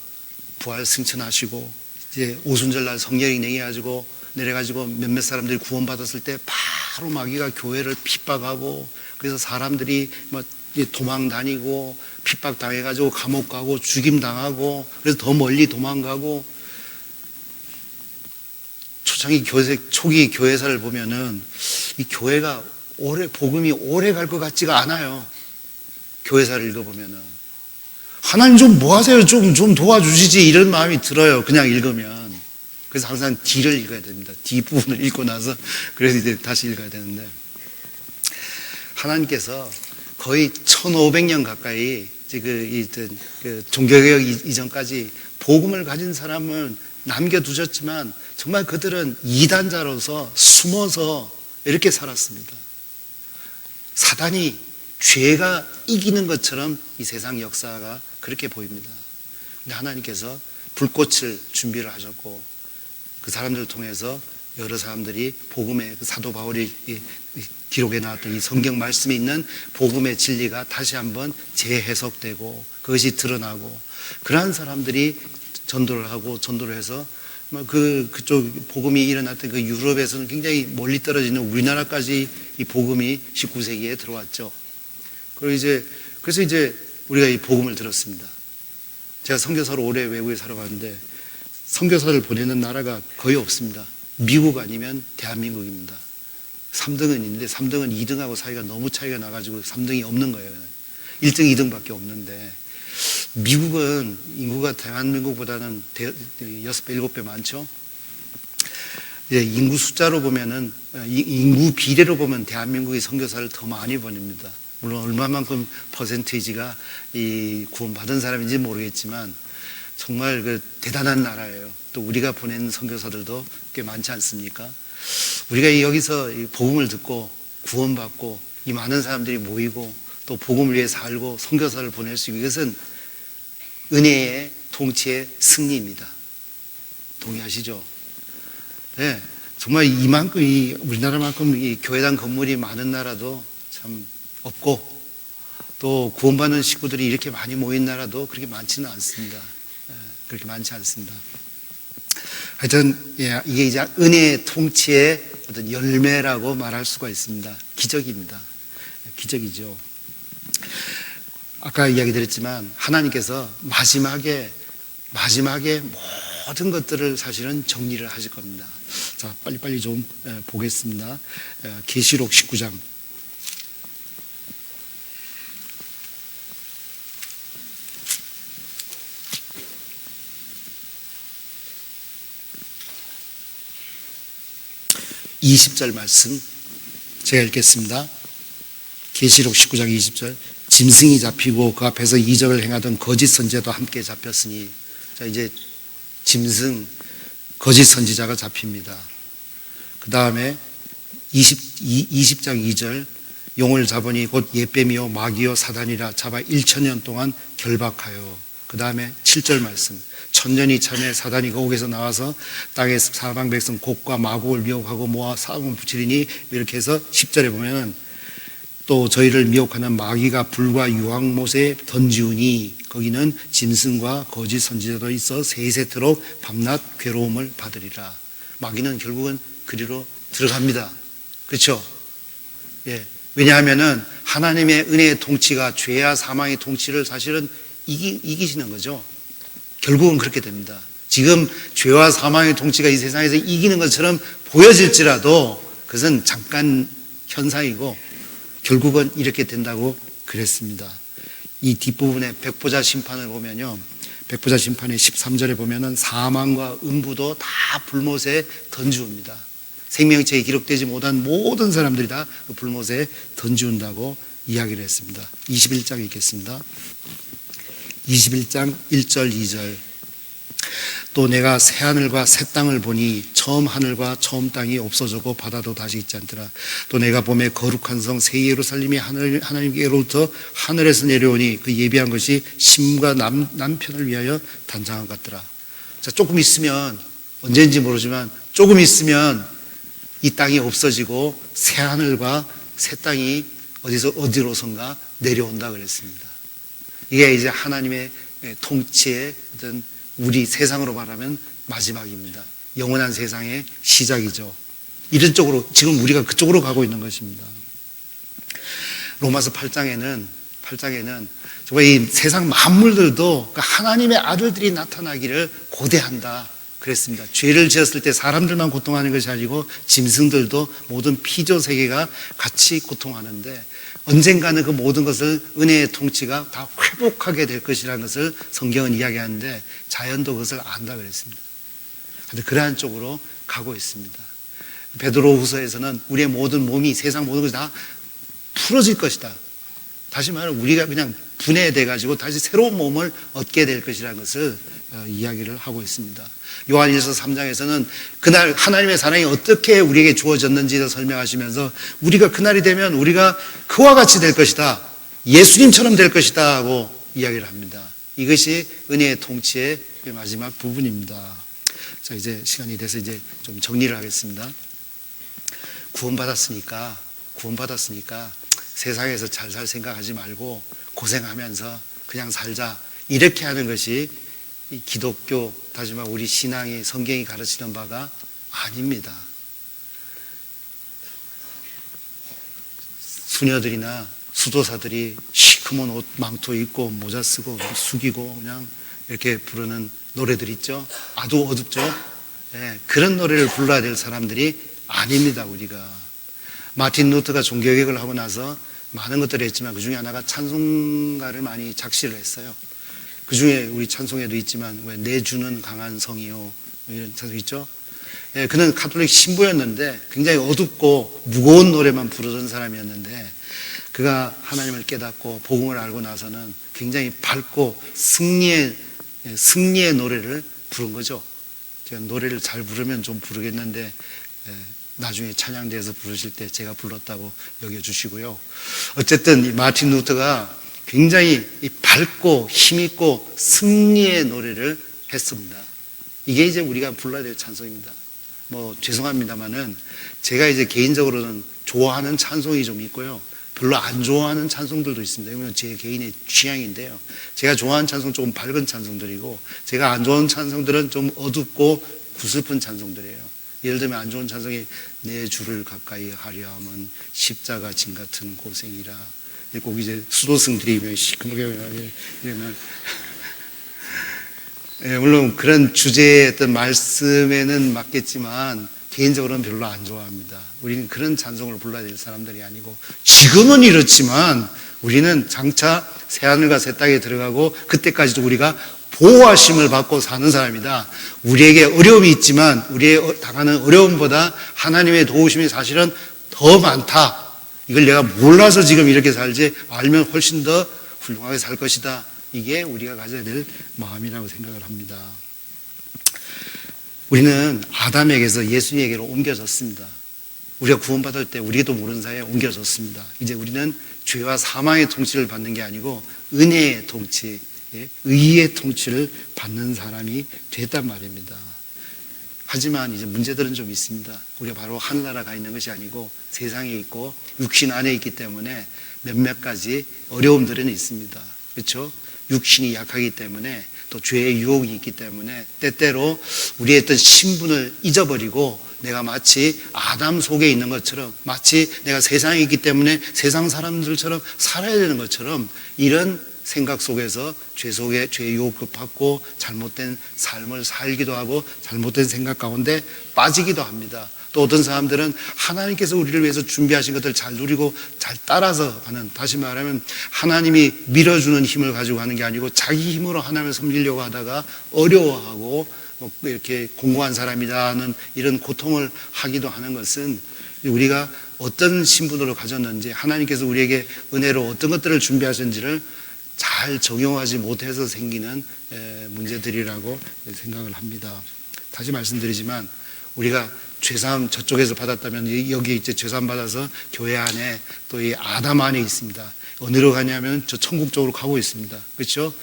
부활 승천하시고 이제 오순절날 성령이 내려가지고 몇몇 사람들이 구원받았을 때 바로 마귀가 교회를 핍박하고, 그래서 사람들이 도망 다니고 핍박 당해가지고 감옥 가고 죽임 당하고, 그래서 더 멀리 도망가고. 초기 교회사를 보면은 이 교회가 복음이 오래 갈 것 같지가 않아요. 교회사를 읽어보면은 하나님 좀 뭐 하세요? 좀 도와주시지, 이런 마음이 들어요, 그냥 읽으면. 그래서 항상 뒤를 읽어야 됩니다. 뒷부분을 읽고 나서 그래서 이제 다시 읽어야 되는데, 하나님께서 거의 1500년 가까이 그 종교개혁 이전까지 복음을 가진 사람을 남겨두셨지만 정말 그들은 이단자로서 숨어서 이렇게 살았습니다. 사단이, 죄가 이기는 것처럼 이 세상 역사가 그렇게 보입니다. 근데 하나님께서 불꽃을 준비를 하셨고 그 사람들을 통해서 여러 사람들이 복음의 그 사도 바울이 기록에 나왔던 이 성경 말씀에 있는 복음의 진리가 다시 한번 재해석되고 그것이 드러나고 그러한 사람들이 전도를 하고 전도를 해서 그쪽 복음이 일어났던 그 유럽에서는 굉장히 멀리 떨어지는 우리나라까지 이 복음이 19세기에 들어왔죠. 그래서 이제 우리가 이 복음을 들었습니다. 제가 선교사로 오래 외국에 살아봤는데 선교사를 보내는 나라가 거의 없습니다. 미국 아니면 대한민국입니다. 3등은 있는데 3등은 2등하고 사이가 너무 차이가 나가지고 3등이 없는 거예요. 1등, 2등밖에 없는데 미국은 인구가 대한민국보다는 6배, 7배 많죠. 인구 숫자로 보면은 인구 비례로 보면 대한민국이 선교사를 더 많이 보냅니다. 물론 얼마만큼 퍼센테이지가 이 구원받은 사람인지 모르겠지만 정말 그 대단한 나라예요. 또 우리가 보낸 선교사들도 꽤 많지 않습니까? 우리가 여기서 이 복음을 듣고 구원받고 이 많은 사람들이 모이고 또 복음을 위해 살고 선교사를 보낼 수 있고 이것은 은혜의 통치의 승리입니다. 동의하시죠? 네, 정말 이만큼 우리나라만큼 이 교회당 건물이 많은 나라도 참 없고 또 구원받는 식구들이 이렇게 많이 모인 나라도 그렇게 많지는 않습니다. 그렇게 많지 않습니다. 하여튼 이게 이제 은혜의 통치의 어떤 열매라고 말할 수가 있습니다. 기적입니다. 기적이죠. 아까 이야기 드렸지만 하나님께서 마지막에 모든 것들을 사실은 정리를 하실 겁니다. 자, 빨리빨리 좀 보겠습니다. 계시록 19장. (20절) 말씀 제가 읽겠습니다. 계시록 19장 20절. 짐승이 잡히고 그 앞에서 이적을 행하던 거짓 선지자도 함께 잡혔으니. 자, 이제 짐승 거짓 선지자가 잡힙니다. 그 다음에 20장 2절. 용을 잡으니 곧 옛뱀이요 마귀요 사단이라 잡아 1000년 동안 결박하여. 그 다음에 7절 말씀. 천년이 참에 사단이 거옥에서 나와서 땅의 사방 백성 곡과 마곡을 미혹하고 모아 싸움을 붙이리니 이렇게 해서 10절에 보면은 또 저희를 미혹하는 마귀가 불과 유황못에 던지우니 거기는 짐승과 거짓 선지자도 있어 세세토록 밤낮 괴로움을 받으리라. 마귀는 결국은 그리로 들어갑니다. 그렇죠? 예. 왜냐하면은 하나님의 은혜의 통치가 죄와 사망의 통치를 사실은 이기시는 거죠. 결국은 그렇게 됩니다. 지금 죄와 사망의 통치가 이 세상에서 이기는 것처럼 보여질지라도 그것은 잠깐 현상이고 결국은 이렇게 된다고 그랬습니다. 이 뒷부분에 백보자 심판을 보면요. 백보자 심판의 13절에 보면은 사망과 음부도 다 불못에 던지웁니다. 생명체에 기록되지 못한 모든 사람들이 다 그 불못에 던지운다고 이야기를 했습니다. 21장 읽겠습니다. 21장 1절 2절. 또 내가 새 하늘과 새 땅을 보니 처음 하늘과 처음 땅이 없어졌고 바다도 다시 있지 않더라. 또 내가 보매 거룩한 성 새 예루살렘이 하나님께로부터 하늘에서 내려오니 그 예비한 것이 심과 남편을 위하여 단장한 것 같더라. 자, 조금 있으면, 언제인지 모르지만 조금 있으면 이 땅이 없어지고 새 하늘과 새 땅이 어디로선가 내려온다 그랬습니다. 이게 이제 하나님의 통치의 어떤 우리 세상으로 말하면 마지막입니다. 영원한 세상의 시작이죠. 이런 쪽으로 지금 우리가 그쪽으로 가고 있는 것입니다. 로마서 8장에는 정말 이 세상 만물들도 하나님의 아들들이 나타나기를 고대한다 그랬습니다. 죄를 지었을 때 사람들만 고통하는 것이 아니고 짐승들도 모든 피조 세계가 같이 고통하는데 언젠가는 그 모든 것을 은혜의 통치가 다 회복하게 될 것이라는 것을 성경은 이야기하는데 자연도 그것을 안다 그랬습니다. 그러한 쪽으로 가고 있습니다. 베드로후서에서는 우리의 모든 몸이 세상 모든 것이 다 풀어질 것이다. 다시 말하면 우리가 그냥 분해돼 가지고 다시 새로운 몸을 얻게 될 것이라는 것을 이야기를 하고 있습니다. 요한일서 3장에서는 그날 하나님의 사랑이 어떻게 우리에게 주어졌는지를 설명하시면서 우리가 그날이 되면 우리가 그와 같이 될 것이다. 예수님처럼 될 것이다 하고 이야기를 합니다. 이것이 은혜의 통치의 마지막 부분입니다. 자, 이제 시간이 돼서 이제 좀 정리를 하겠습니다. 구원받았으니까 세상에서 잘 살 생각하지 말고 고생하면서 그냥 살자, 이렇게 하는 것이 이 기독교, 다시 말해 우리 신앙이, 성경이 가르치는 바가 아닙니다. 수녀들이나 수도사들이 시커먼 옷, 망토 입고 모자 쓰고 숙이고 그냥 이렇게 부르는 노래들 있죠. 아주 어둡죠. 네, 그런 노래를 불러야 될 사람들이 아닙니다. 우리가 마틴 루터가 종교개혁을 하고 나서 많은 것들을 했지만 그 중에 하나가 찬송가를 많이 작시를 했어요. 그 중에 우리 찬송에도 있지만 왜 내 주는 강한 성이요, 이런 찬송 있죠. 예, 그는 가톨릭 신부였는데 굉장히 어둡고 무거운 노래만 부르던 사람이었는데 그가 하나님을 깨닫고 복음을 알고 나서는 굉장히 밝고 승리의 노래를 부른 거죠. 제가 노래를 잘 부르면 좀 부르겠는데 나중에 찬양대에서 부르실 때 제가 불렀다고 여겨주시고요. 어쨌든 이 마틴 루터가 굉장히 밝고 힘있고 승리의 노래를 했습니다. 이게 이제 우리가 불러야 될 찬송입니다. 죄송합니다만은 제가 이제 개인적으로는 좋아하는 찬송이 좀 있고요, 별로 안 좋아하는 찬송들도 있습니다. 이건 제 개인의 취향인데요, 제가 좋아하는 찬송 조금 밝은 찬송들이고 제가 안 좋아하는 찬송들은 좀 어둡고 구슬픈 찬송들이에요. 예를 들면 안 좋은 찬송이 내 주를 가까이 하려 함은 십자가 짐 같은 고생이라, 꼭 이제 수도승들이 시커멓게 이러면 물론 그런 주제의 어떤 말씀에는 맞겠지만 개인적으로는 별로 안 좋아합니다. 우리는 그런 찬송을 불러야 될 사람들이 아니고, 지금은 이렇지만 우리는 장차 새하늘과 새 땅에 들어가고 그때까지도 우리가 보호하심을 받고 사는 사람이다. 우리에게 어려움이 있지만 우리의 당하는 어려움보다 하나님의 도우심이 사실은 더 많다. 이걸 내가 몰라서 지금 이렇게 살지 알면 훨씬 더 훌륭하게 살 것이다. 이게 우리가 가져야 될 마음이라고 생각을 합니다. 우리는 아담에게서 예수님에게로 옮겨졌습니다. 우리가 구원받을 때 우리도 모르는 사이에 옮겨졌습니다. 이제 우리는 죄와 사망의 통치를 받는 게 아니고 은혜의 통치, 의의 통치를 받는 사람이 됐단 말입니다. 하지만 이제 문제들은 좀 있습니다. 우리가 바로 하늘나라 가 있는 것이 아니고 세상에 있고 육신 안에 있기 때문에 몇몇 가지 어려움들은 있습니다. 그렇죠? 육신이 약하기 때문에 또 죄의 유혹이 있기 때문에 때때로 우리의 어떤 신분을 잊어버리고 내가 마치 아담 속에 있는 것처럼, 마치 내가 세상에 있기 때문에 세상 사람들처럼 살아야 되는 것처럼 이런 생각 속에서 죄 속에 죄의 유혹을 받고 잘못된 삶을 살기도 하고 잘못된 생각 가운데 빠지기도 합니다. 또 어떤 사람들은 하나님께서 우리를 위해서 준비하신 것들을 잘 누리고 잘 따라서 가는, 다시 말하면 하나님이 밀어주는 힘을 가지고 가는 게 아니고 자기 힘으로 하나님을 섬기려고 하다가 어려워하고 이렇게 공고한 사람이라는 이런 고통을 하기도 하는 것은 우리가 어떤 신분으로 가졌는지, 하나님께서 우리에게 은혜로 어떤 것들을 준비하셨는지를 잘 적용하지 못해서 생기는 문제들이라고 생각을 합니다. 다시 말씀드리지만 우리가 죄사함 저쪽에서 받았다면 여기 이제 죄사함 받아서 교회 안에 또 이 아담 안에 있습니다. 어디로 가냐면 저 천국 쪽으로 가고 있습니다. 그렇죠?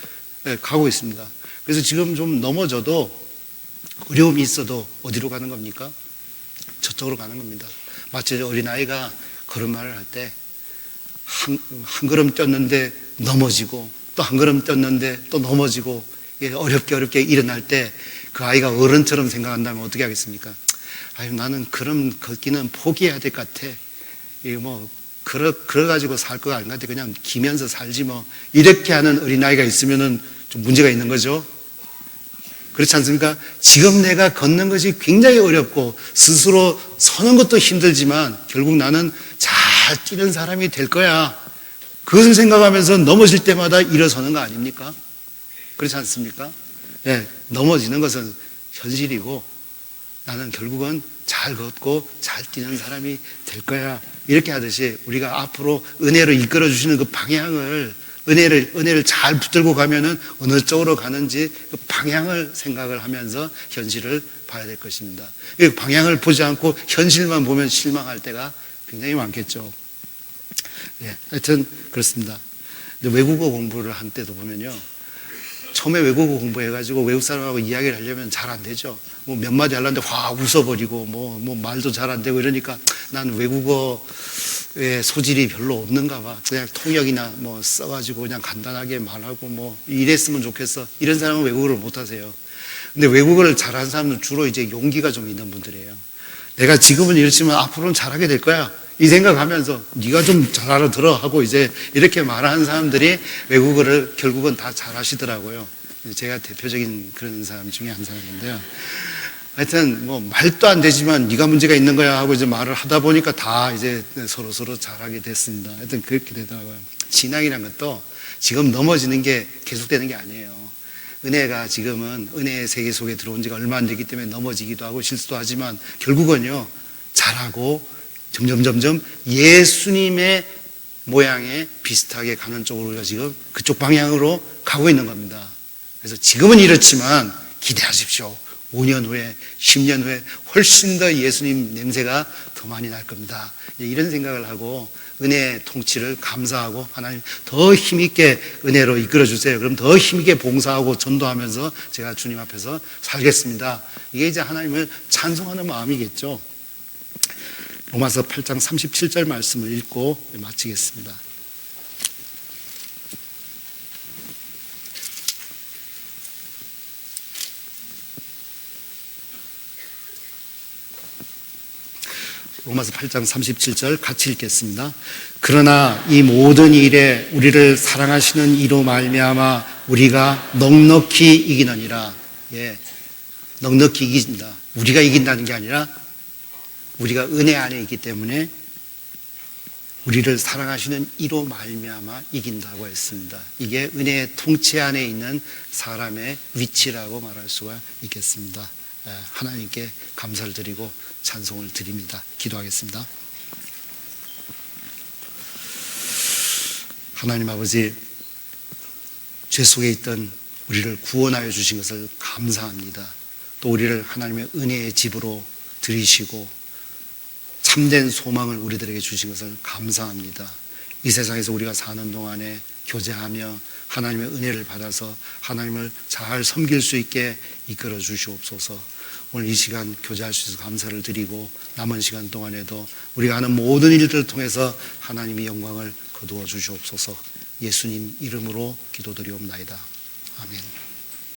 네, 가고 있습니다. 그래서 지금 좀 넘어져도 어려움이 있어도 어디로 가는 겁니까? 저쪽으로 가는 겁니다. 마치 어린아이가 걸음마를 할 때 한 걸음 뛰었는데 넘어지고 또 한 걸음 뛰었는데 또 넘어지고 어렵게 일어날 때 그 아이가 어른처럼 생각한다면 어떻게 하겠습니까? 아유, 나는 걸음 걷기는 포기해야 될 것 같아. 이거 걸어가지고 살 거 아닌 것 같아. 그냥 기면서 살지 뭐. 이렇게 하는 어린아이가 있으면은 좀 문제가 있는 거죠. 그렇지 않습니까? 지금 내가 걷는 것이 굉장히 어렵고 스스로 서는 것도 힘들지만 결국 나는 잘 뛰는 사람이 될 거야. 그것을 생각하면서 넘어질 때마다 일어서는 거 아닙니까? 그렇지 않습니까? 네, 넘어지는 것은 현실이고 나는 결국은 잘 걷고 잘 뛰는 사람이 될 거야. 이렇게 하듯이 우리가 앞으로 은혜로 이끌어 주시는 그 방향을, 은혜를 잘 붙들고 가면은 어느 쪽으로 가는지 그 방향을 생각을 하면서 현실을 봐야 될 것입니다. 이 방향을 보지 않고 현실만 보면 실망할 때가 굉장히 많겠죠. 예, 하여튼 그렇습니다. 외국어 공부를 한 때도 보면요, 처음에 외국어 공부해가지고 외국 사람하고 이야기를 하려면 잘 안 되죠. 뭐 몇 마디 하려는데 확 웃어버리고 뭐 말도 잘 안 되고 이러니까 난 외국어의 소질이 별로 없는가 봐. 그냥 통역이나 뭐 써가지고 그냥 간단하게 말하고 뭐 이랬으면 좋겠어. 이런 사람은 외국어를 못 하세요. 근데 외국어를 잘하는 사람은 주로 이제 용기가 좀 있는 분들이에요. 내가 지금은 이렇지만 앞으로는 잘하게 될 거야. 이 생각하면서 네가 좀 잘 알아들어 하고 이제 이렇게 말하는 사람들이 외국어를 결국은 다 잘하시더라고요. 제가 대표적인 그런 사람 중에 한 사람인데요. 하여튼 뭐 말도 안 되지만 네가 문제가 있는 거야 하고 이제 말을 하다 보니까 다 이제 서로 잘하게 됐습니다. 하여튼 그렇게 되더라고요. 신앙이란 것도 지금 넘어지는 게 계속되는 게 아니에요. 은혜가 지금은 은혜의 세계 속에 들어온 지가 얼마 안 되기 때문에 넘어지기도 하고 실수도 하지만 결국은요, 잘하고 점점 예수님의 모양에 비슷하게 가는 쪽으로 우리가 지금 그쪽 방향으로 가고 있는 겁니다. 그래서 지금은 이렇지만 기대하십시오. 5년 후에, 10년 후에 훨씬 더 예수님 냄새가 더 많이 날 겁니다. 이런 생각을 하고 은혜의 통치를 감사하고 하나님 더 힘있게 은혜로 이끌어 주세요. 그럼 더 힘있게 봉사하고 전도하면서 제가 주님 앞에서 살겠습니다. 이게 이제 하나님을 찬송하는 마음이겠죠. 로마서 8장 37절 말씀을 읽고 마치겠습니다. 로마서 8장 37절 같이 읽겠습니다. 그러나 이 모든 일에 우리를 사랑하시는 이로 말미암아 우리가 넉넉히 이기느니라. 예, 넉넉히 이긴다. 우리가 이긴다는 게 아니라 우리가 은혜 안에 있기 때문에 우리를 사랑하시는 이로 말미암아 이긴다고 했습니다. 이게 은혜의 통치 안에 있는 사람의 위치라고 말할 수가 있겠습니다. 하나님께 감사를 드리고 찬송을 드립니다. 기도하겠습니다. 하나님 아버지, 죄 속에 있던 우리를 구원하여 주신 것을 감사합니다. 또 우리를 하나님의 은혜의 집으로 들이시고 참된 소망을 우리들에게 주신 것을 감사합니다. 이 세상에서 우리가 사는 동안에 교제하며 하나님의 은혜를 받아서 하나님을 잘 섬길 수 있게 이끌어 주시옵소서. 오늘 이 시간 교제할 수 있어서 감사를 드리고 남은 시간 동안에도 우리가 하는 모든 일들을 통해서 하나님의 영광을 거두어 주시옵소서. 예수님 이름으로 기도드리옵나이다. 아멘.